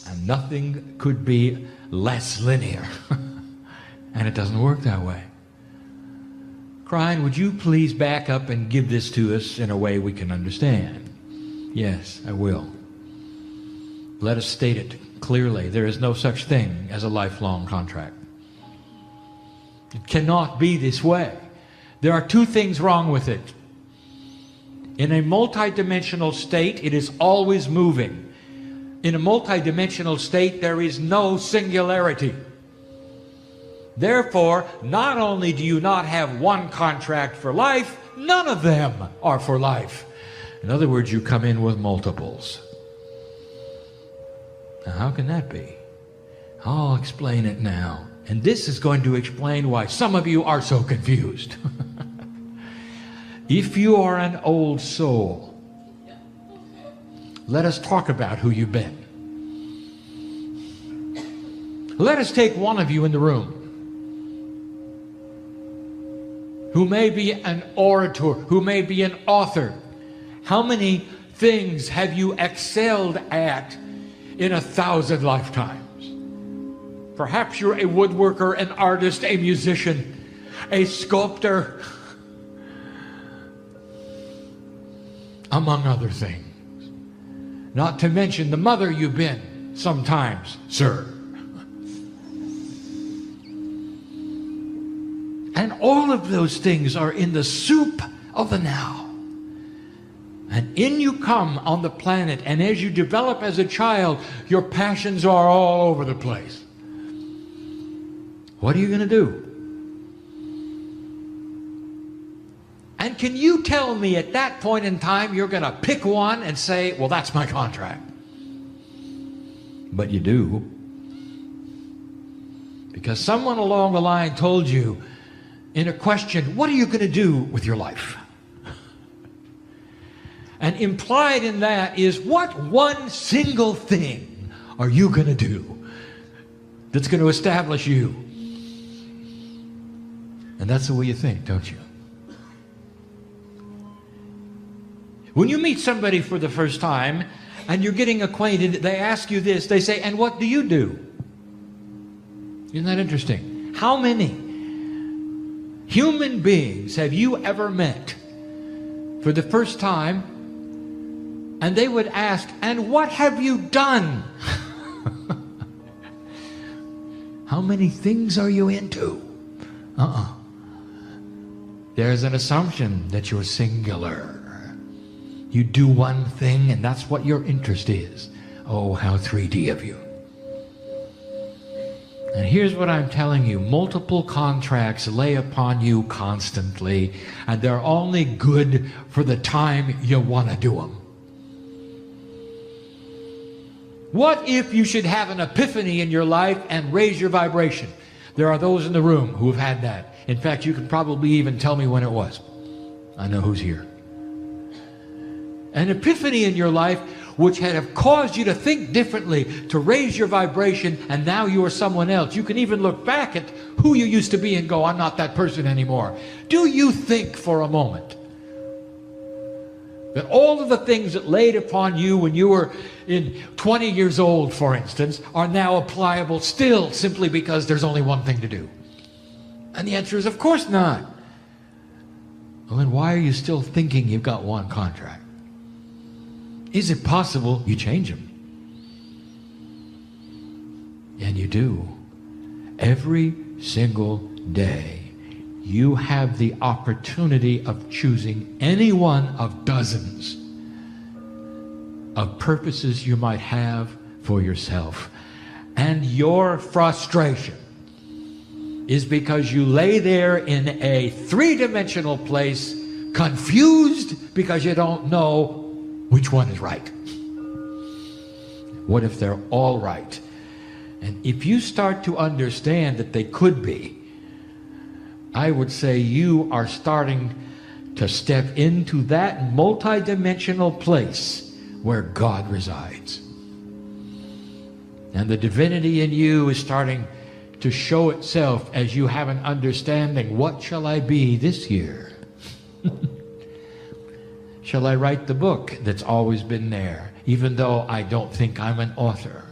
And nothing could be less linear. And it doesn't work that way. Kryon, would you please back up and give this to us in a way we can understand? Yes, I will. Let us state it clearly. There is no such thing as a lifelong contract. It cannot be this way. There are two things wrong with it. In a multidimensional state, it is always moving. In a multidimensional state, there is no singularity. Therefore, not only do you not have one contract for life, none of them are for life. In other words, you come in with multiples. Now, how can that be? I'll explain it now. And this is going to explain why some of you are so confused. If you are an old soul, let us talk about who you've been. Let us take one of you in the room who may be an orator, who may be an author. How many things have you excelled at in 1,000 lifetimes? Perhaps you're a woodworker, an artist, a musician, a sculptor, among other things. Not to mention the mother you've been sometimes, sir. And all of those things are in the soup of the now. And in you come on the planet, and as you develop as a child, your passions are all over the place. What are you going to do? And can you tell me at that point in time you're going to pick one and say, well, that's my contract? But you do. Because someone along the line told you in a question, what are you going to do with your life? And implied in that is, what one single thing are you going to do that's going to establish you? And that's the way you think, don't you? When you meet somebody for the first time and you're getting acquainted, they ask you this. They say, and what do you do? Isn't that interesting? How many human beings have you ever met for the first time and they would ask, and what have you done? How many things are you into? There's an assumption that you're singular. You do one thing and that's what your interest is. Oh, how 3D of you. And here's what I'm telling you. Multiple contracts lay upon you constantly, and they're only good for the time you want to do them. What if you should have an epiphany in your life and raise your vibration? There are those in the room who have had that. In fact, you can probably even tell me when it was. I know who's here. An epiphany in your life which had have caused you to think differently, to raise your vibration, and now you are someone else. You can even look back at who you used to be and go, I'm not that person anymore. Do you think for a moment that all of the things that laid upon you when you were 20 years old, for instance, are now applicable still simply because there's only one thing to do? And the answer is, of course not. Well, then why are you still thinking you've got one contract? Is it possible you change them? And you do. Every single day, you have the opportunity of choosing any one of dozens of purposes you might have for yourself. And your frustration is because you lay there in a three-dimensional place, confused because you don't know which one is right. What if they're all right? And if you start to understand that they could be, I would say you are starting to step into that multidimensional place where God resides. And the divinity in you is starting to show itself as you have an understanding. What shall I be this year? Shall I write the book that's always been there, even though I don't think I'm an author?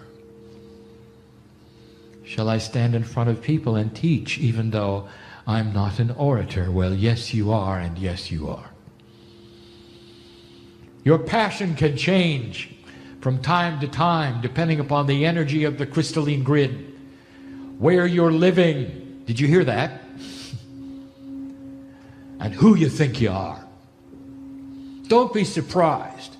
Shall I stand in front of people and teach, even though I'm not an orator? Well, yes, you are, and yes, you are. Your passion can change from time to time, depending upon the energy of the crystalline grid, where you're living. Did you hear that? And who you think you are. Don't be surprised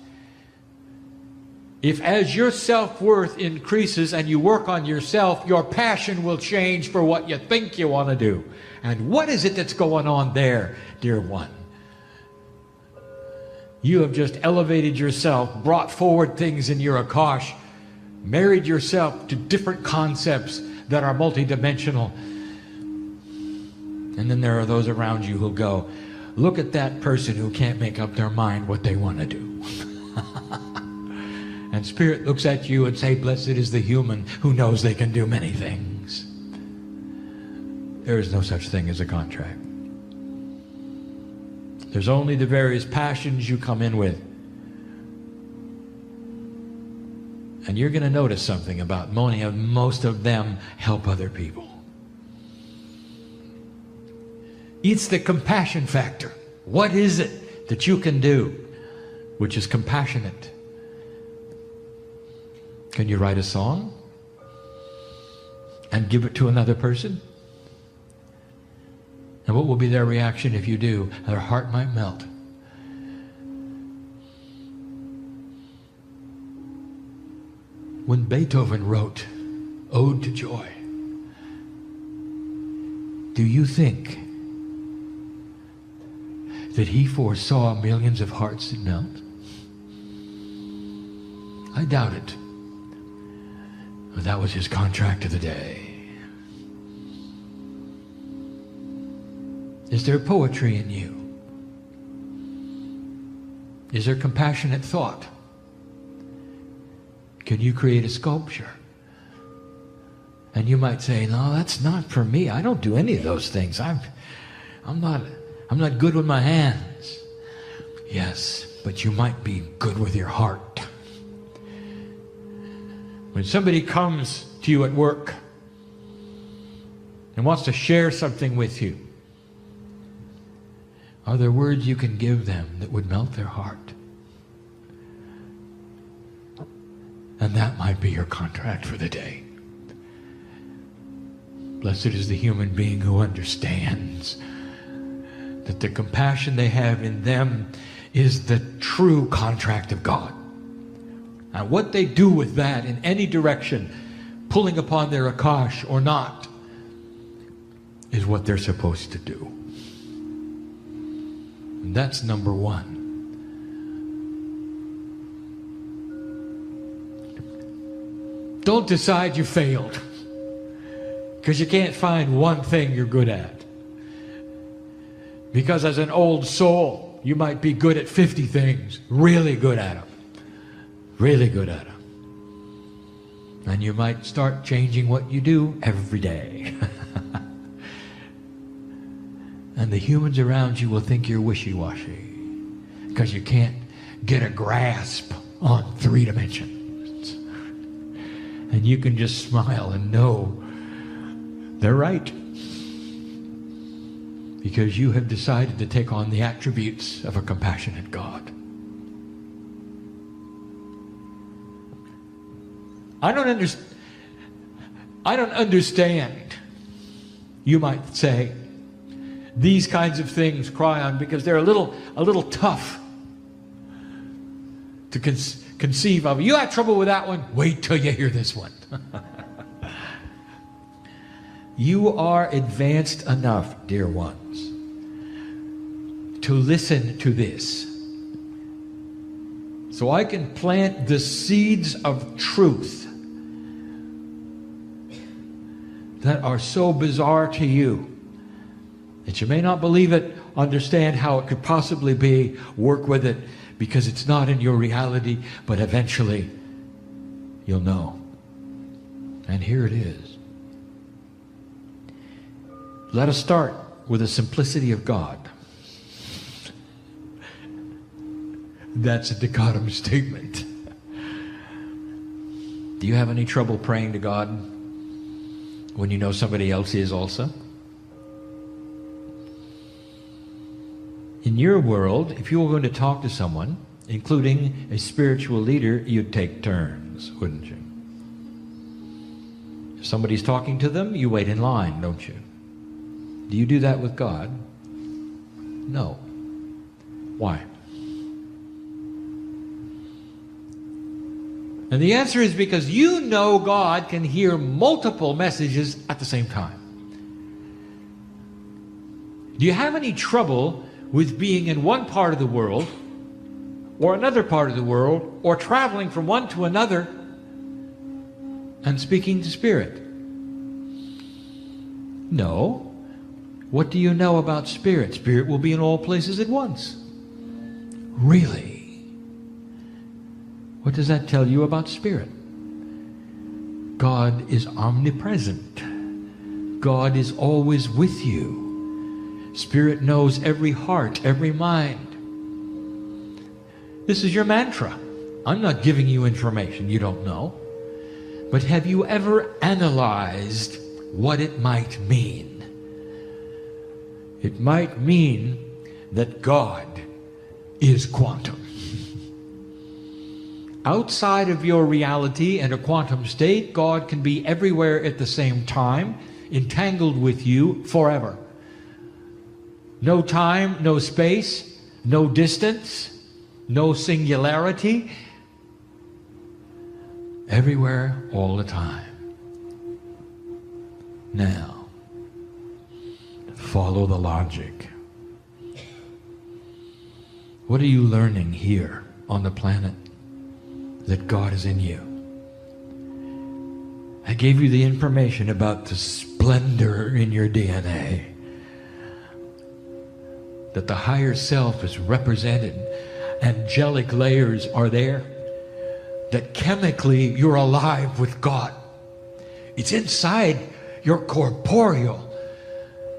if, as your self-worth increases and you work on yourself, your passion will change for what you think you want to do. And what is it that's going on there, dear one? You have just elevated yourself, brought forward things in your Akash, married yourself to different concepts that are multidimensional. And then there are those around you who go, look at that person who can't make up their mind what they want to do. And Spirit looks at you and say, blessed is the human who knows they can do many things. There is no such thing as a contract. There's only the various passions you come in with. And you're going to notice something about most of them help other people. It's the compassion factor. What is it that you can do which is compassionate? Can you write a song and give it to another person? And what will be their reaction if you do? Their heart might melt. When Beethoven wrote Ode to Joy, do you think that he foresaw millions of hearts that melt? I doubt it. But that was his contract of the day. Is there poetry in you? Is there compassionate thought? Can you create a sculpture? And you might say, no, that's not for me. I don't do any of those things. I'm not good with my hands. Yes, but you might be good with your heart. When somebody comes to you at work and wants to share something with you, are there words you can give them that would melt their heart? And that might be your contract for the day. Blessed is the human being who understands that the compassion they have in them is the true contract of God. And what they do with that in any direction, pulling upon their Akash or not, is what they're supposed to do. And that's number one. Don't decide you failed because you can't find one thing you're good at. Because as an old soul, you might be good at 50 things, really good at them. Really good at them. And you might start changing what you do every day. And the humans around you will think you're wishy-washy because you can't get a grasp on 3 dimensions. And you can just smile and know they're right. Because you have decided to take on the attributes of a compassionate God. I don't understand, you might say, these kinds of things, Kryon, because they're a little tough to conceive of. You had trouble with that one? Wait till you hear this one. You are advanced enough, dear ones, to listen to this. So I can plant the seeds of truth that are so bizarre to you that you may not believe it, understand how it could possibly be, work with it, because it's not in your reality, but eventually you'll know. And here it is. Let us start with the simplicity of God. That's a dichotomous statement. Do you have any trouble praying to God when you know somebody else is also? In your world, if you were going to talk to someone, including a spiritual leader, you'd take turns, wouldn't you? If somebody's talking to them, you wait in line, don't you? Do you do that with God? No. Why? And the answer is because you know God can hear multiple messages at the same time. Do you have any trouble with being in one part of the world or another part of the world or traveling from one to another and speaking to Spirit? No. What do you know about Spirit? Spirit will be in all places at once. Really? What does that tell you about Spirit? God is omnipresent. God is always with you. Spirit knows every heart, every mind. This is your mantra. I'm not giving you information you don't know. But have you ever analyzed what it might mean? It might mean that God is quantum. Outside of your reality and a quantum state, God can be everywhere at the same time, entangled with you forever. No time, no space, no distance, no singularity. Everywhere, all the time. Now, follow the logic. What are you learning here on the planet? That God is in you. I gave you the information about the splendor in your DNA. That the higher self is represented. Angelic layers are there. That chemically you're alive with God. It's inside your corporeal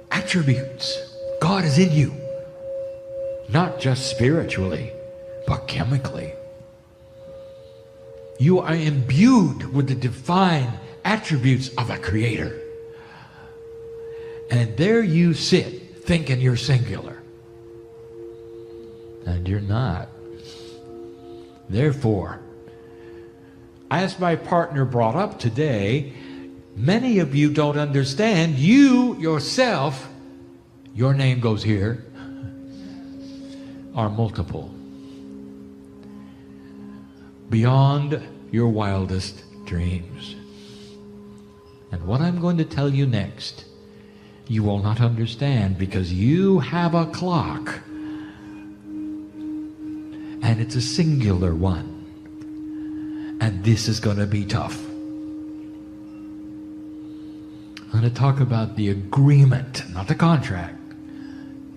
attributes. God is in you. Not just spiritually, but chemically. You are imbued with the divine attributes of a creator. And there you sit thinking you're singular. And you're not. Therefore, as my partner brought up today, many of you don't understand you yourself, your name goes here, are multiple. Beyond your wildest dreams. And what I'm going to tell you next, you will not understand because you have a clock. And it's a singular one. And this is going to be tough. I'm going to talk about the agreement, not the contract.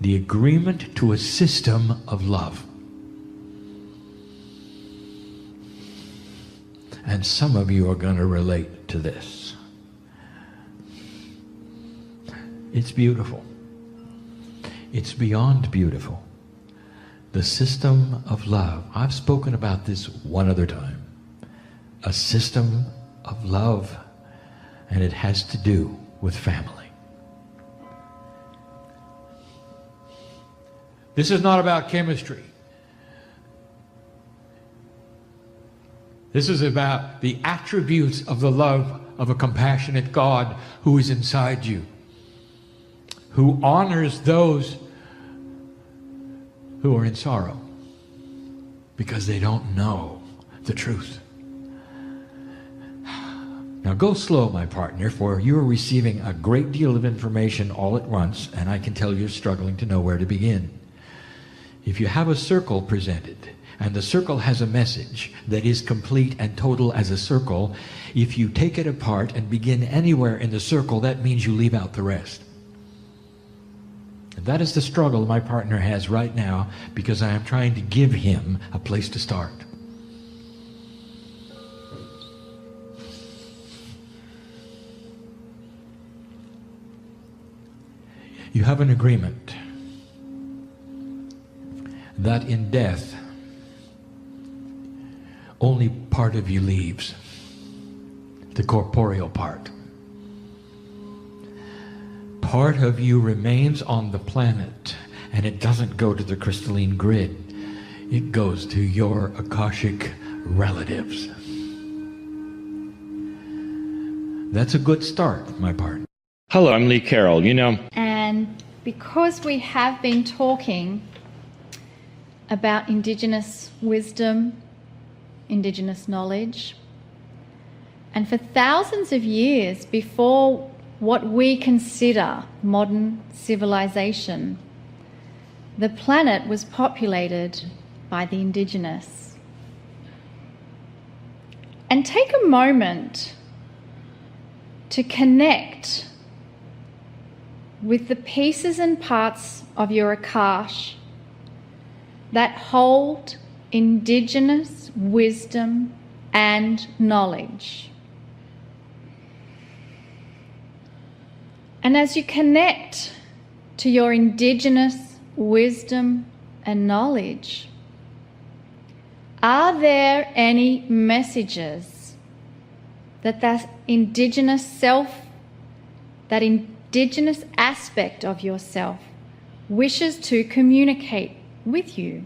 The agreement to a system of love. And some of you are going to relate to this. It's beautiful. It's beyond beautiful. The system of love. I've spoken about this one other time. A system of love, and it has to do with family. This is not about chemistry. This is about the attributes of the love of a compassionate God who is inside you, who honors those who are in sorrow because they don't know the truth. Now go slow, my partner, for you are receiving a great deal of information all at once, and I can tell you're struggling to know where to begin. If you have a circle presented, and the circle has a message that is complete and total as a circle, if you take it apart and begin anywhere in the circle, that means you leave out the rest. And that is the struggle my partner has right now, because I am trying to give him a place to start. You have an agreement that in death, only part of you leaves, the corporeal part. Part of you remains on the planet, and it doesn't go to the crystalline grid. It goes to your Akashic relatives. That's a good start, my partner. Hello, I'm Lee Carroll. And because we have been talking about Indigenous wisdom, Indigenous knowledge, and for thousands of years before what we consider modern civilization, the planet was populated by the Indigenous. And take a moment to connect with the pieces and parts of your Akash that hold Indigenous wisdom and knowledge. And as you connect to your Indigenous wisdom and knowledge, are there any messages that Indigenous self, that Indigenous aspect of yourself wishes to communicate with you?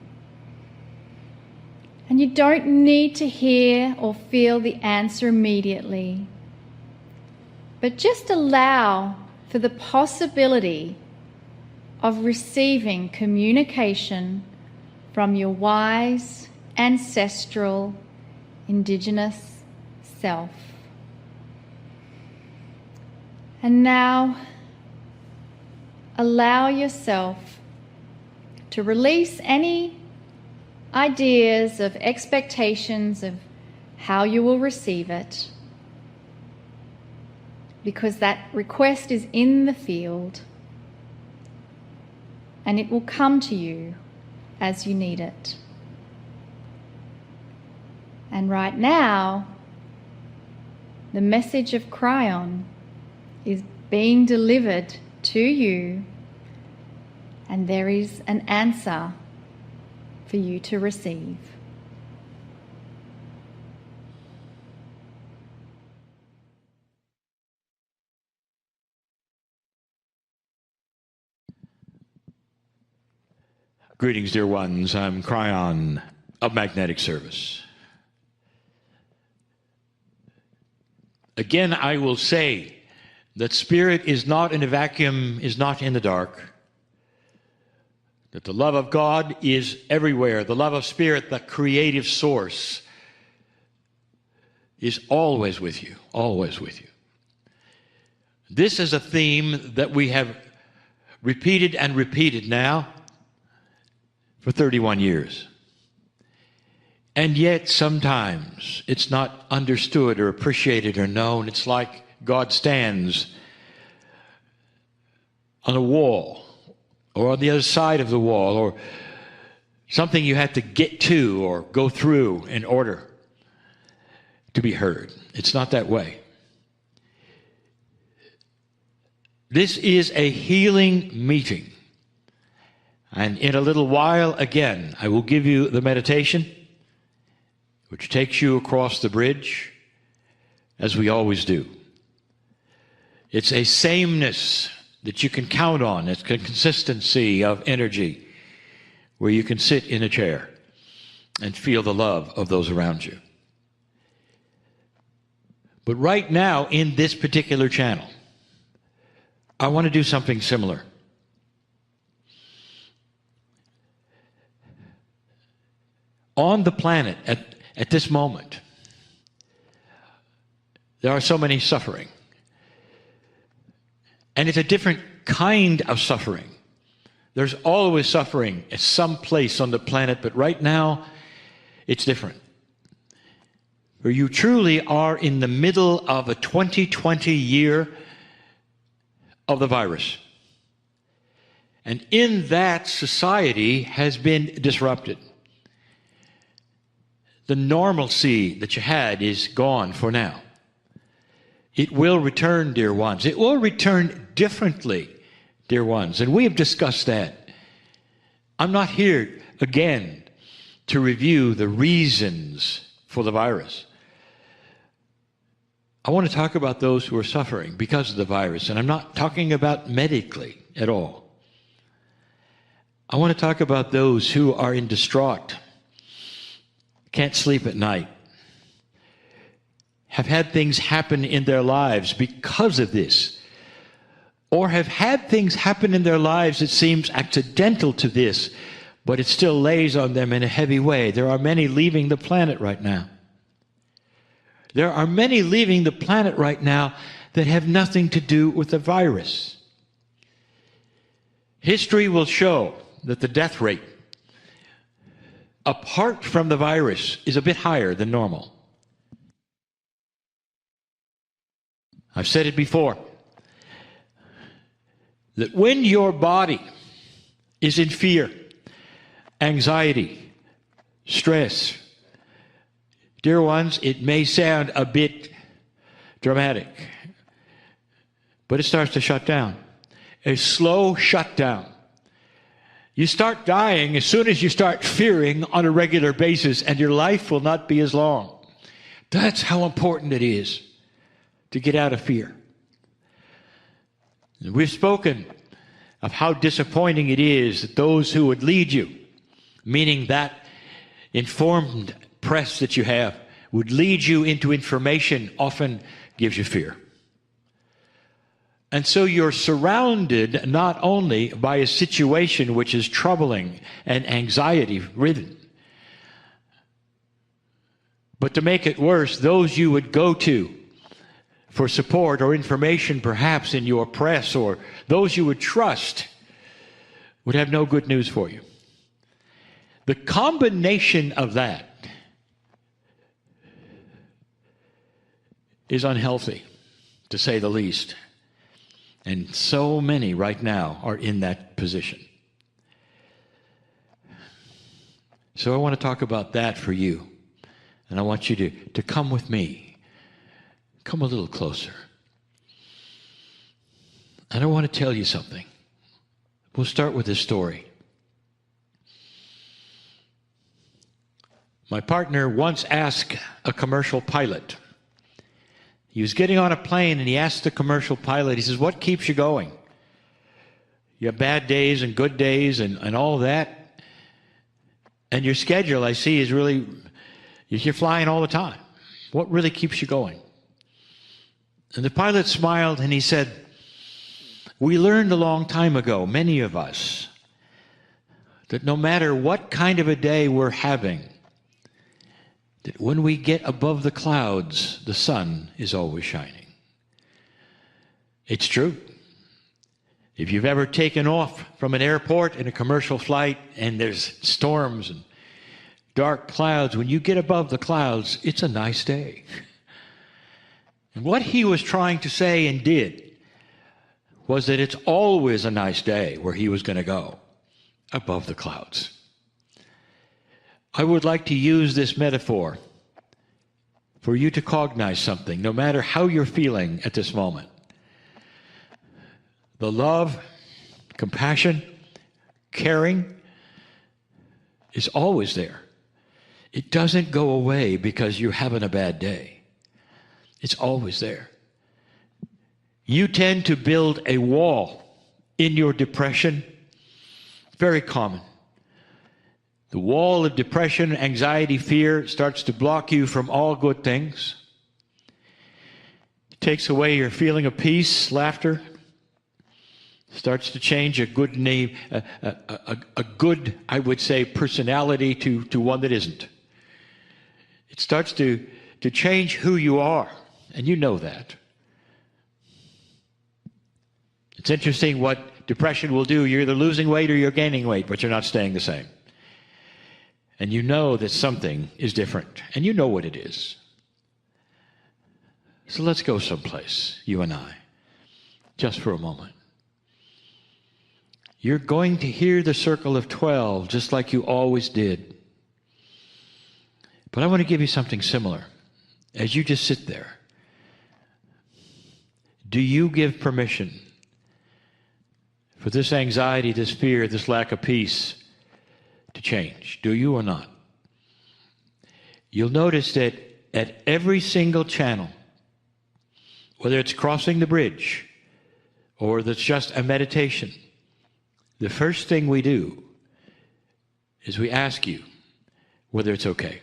And you don't need to hear or feel the answer immediately, but just allow for the possibility of receiving communication from your wise, ancestral, Indigenous self. And now, allow yourself to release any ideas of expectations of how you will receive it, because that request is in the field and it will come to you as you need it. And right now, the message of Kryon is being delivered to you, and there is an answer for you to receive. Greetings, dear ones. I'm Kryon of Magnetic Service. Again, I will say that spirit is not in a vacuum, is not in the dark. That the love of God is everywhere. The love of spirit, the creative source, is always with you, always with you. This is a theme that we have repeated and repeated now for 31 years. And yet sometimes it's not understood or appreciated or known. It's like God stands on a wall or on the other side of the wall, or something you have to get to or go through in order to be heard. It's not that way. This is a healing meeting. And in a little while, again, I will give you the meditation, which takes you across the bridge, as we always do. It's a sameness that you can count on. It's a consistency of energy where you can sit in a chair and feel the love of those around you. But right now, in this particular channel, I want to do something similar. On the planet, at this moment, there are so many suffering. And it's a different kind of suffering There's always suffering at some place on the planet, but right now, it's different. Where you truly are in the middle of a 2020 year of the virus. And in that, society has been disrupted. The normalcy that you had is gone for now. It will return, dear ones. It will return differently, dear ones. And we have discussed that. I'm not here, again, to review the reasons for the virus. I want to talk about those who are suffering because of the virus. And I'm not talking about medically at all. I want to talk about those who are in distraught, can't sleep at night, have had things happen in their lives because of this, or have had things happen in their lives that seems accidental to this, but it still lays on them in a heavy way. There are many leaving the planet right now. There are many leaving the planet right now that have nothing to do with the virus. History will show that the death rate, apart from the virus, is a bit higher than normal. I've said it before, that when your body is in fear, anxiety, stress, dear ones, it may sound a bit dramatic, but it starts to shut down. A slow shutdown. You start dying as soon as you start fearing on a regular basis, and your life will not be as long. That's how important it is to get out of fear. We've spoken of how disappointing it is that those who would lead you, meaning that informed press that you have, would lead you into information often gives you fear. And so you're surrounded not only by a situation which is troubling and anxiety-ridden, but to make it worse, those you would go to for support or information perhaps in your press, or those you would trust, would have no good news for you. The combination of that is unhealthy, to say the least. And so many right now are in that position. So I want to talk about that for you. And I want you to come with me. Come a little closer. And I want to tell you something. We'll start with this story. My partner once asked a commercial pilot. He was getting on a plane and he asked the commercial pilot, he says, what keeps you going? You have bad days and good days and all of that. And your schedule, I see, is really, you're flying all the time. What really keeps you going? And the pilot smiled and he said, we learned a long time ago, many of us, that no matter what kind of a day we're having, that when we get above the clouds, the sun is always shining. It's true. If you've ever taken off from an airport in a commercial flight and there's storms and dark clouds, when you get above the clouds, it's a nice day. And what he was trying to say and did was that it's always a nice day where he was going to go, above the clouds. I would like to use this metaphor for you to cognize something, no matter how you're feeling at this moment. The love, compassion, caring is always there. It doesn't go away because you're having a bad day. It's always there. You tend to build a wall in your depression. Very common. The wall of depression, anxiety, fear starts to block you from all good things. It takes away your feeling of peace, laughter. Starts to change a good name, a good, I would say, personality to one that isn't. It starts to change who you are, and you know that. It's interesting what depression will do. You're either losing weight or you're gaining weight, but you're not staying the same. And you know that something is different, and you know what it is. So let's go someplace, you and I, just for a moment. You're going to hear the circle of 12 just like you always did. But I want to give you something similar. As you just sit there, do you give permission for this anxiety, this fear, this lack of peace to change? Do you or not? You'll notice that at every single channel, whether it's crossing the bridge or that's just a meditation, the first thing we do is we ask you whether it's okay.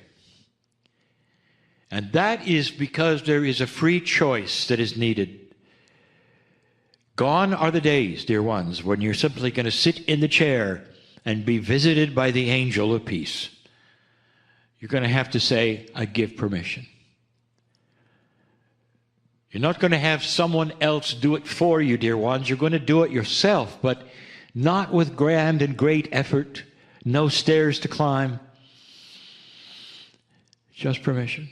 And that is because there is a free choice that is needed. Gone are the days, dear ones, when you're simply going to sit in the chair and be visited by the angel of peace. You're going to have to say, I give permission. You're not going to have someone else do it for you, dear ones. You're going to do it yourself, but not with grand and great effort, no stairs to climb. Just permission.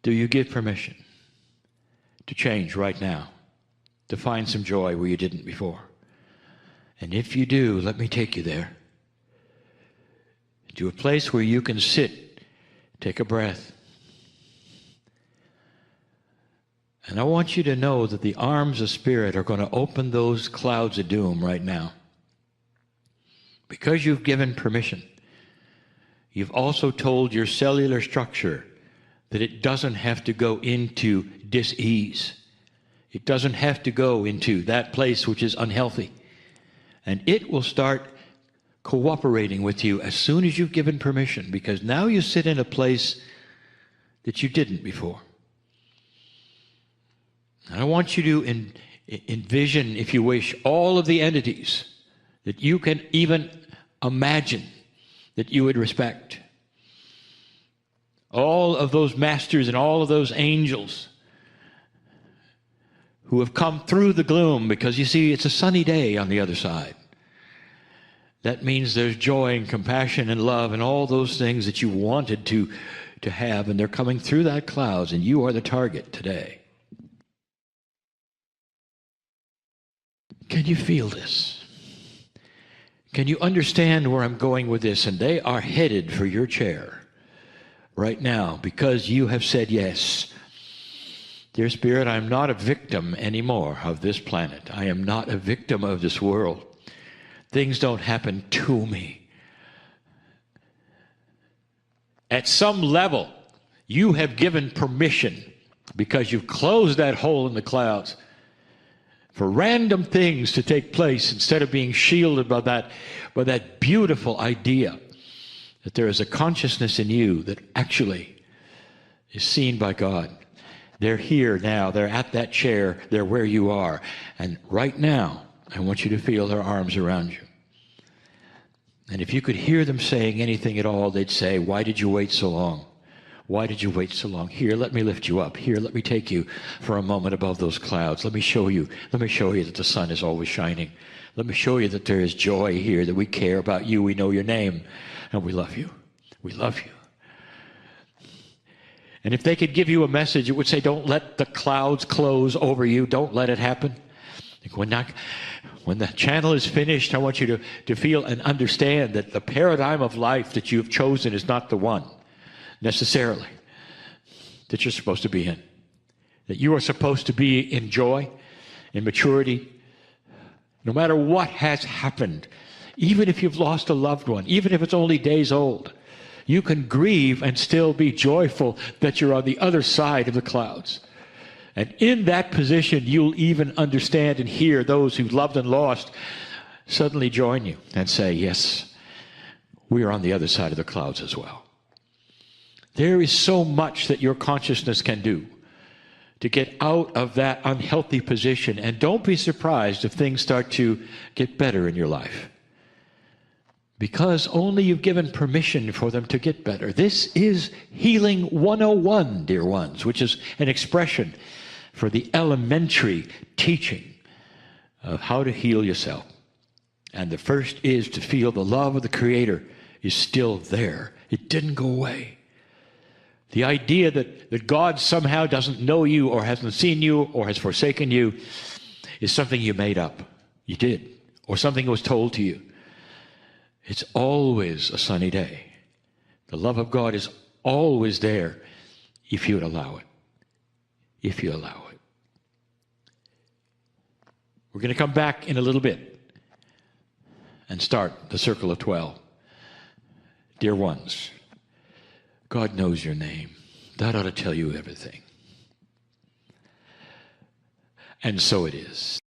Do you give permission to change right now, to find some joy where you didn't before? And if you do, let me take you there, to a place where you can sit, take a breath. And I want you to know that the arms of Spirit are going to open those clouds of doom right now. Because you've given permission, you've also told your cellular structure that it doesn't have to go into dis-ease. It doesn't have to go into that place which is unhealthy. And it will start cooperating with you as soon as you've given permission, because now you sit in a place that you didn't before. And I want you to envision, if you wish, all of the entities that you can even imagine that you would respect. All of those masters and all of those angels who have come through the gloom, because you see, it's a sunny day on the other side. That means there's joy and compassion and love and all those things that you wanted to have, and they're coming through that clouds, and you are the target today. Can you feel this? Can you understand where I'm going with this? And they are headed for your chair right now because you have said yes. Dear Spirit, I'm not a victim anymore of this planet. I am not a victim of this world. Things don't happen to me. At some level, you have given permission, because you've closed that hole in the clouds, for random things to take place instead of being shielded by that beautiful idea that there is a consciousness in you that actually is seen by God. They're here now. They're at that chair. They're where you are. And right now, I want you to feel their arms around you. And if you could hear them saying anything at all, they'd say, why did you wait so long? Why did you wait so long? Here, let me lift you up. Here, let me take you for a moment above those clouds. Let me show you that the sun is always shining. Let me show you that there is joy here, that we care about you. We know your name, and we love you. We love you. And if they could give you a message, it would say, don't let the clouds close over you. Don't let it happen. When the channel is finished, I want you to feel and understand that the paradigm of life that you've chosen is not the one necessarily that you're supposed to be in. That you are supposed to be in joy, in maturity, no matter what has happened. Even if you've lost a loved one, even if it's only days old, you can grieve and still be joyful that you're on the other side of the clouds. And in that position, you'll even understand and hear those who've loved and lost suddenly join you and say, yes, we are on the other side of the clouds as well. There is so much that your consciousness can do to get out of that unhealthy position. And don't be surprised if things start to get better in your life, because only you've given permission for them to get better. This is Healing 101, dear ones, which is an expression for the elementary teaching of how to heal yourself. And the first is to feel the love of the Creator is still there. It didn't go away. The idea that God somehow doesn't know you or hasn't seen you or has forsaken you is something you made up. You did. Or something was told to you. It's always a sunny day. The love of God is always there if you would allow it. If you allow it. We're going to come back in a little bit and start the circle of 12. Dear ones, God knows your name. That ought to tell you everything. And so it is.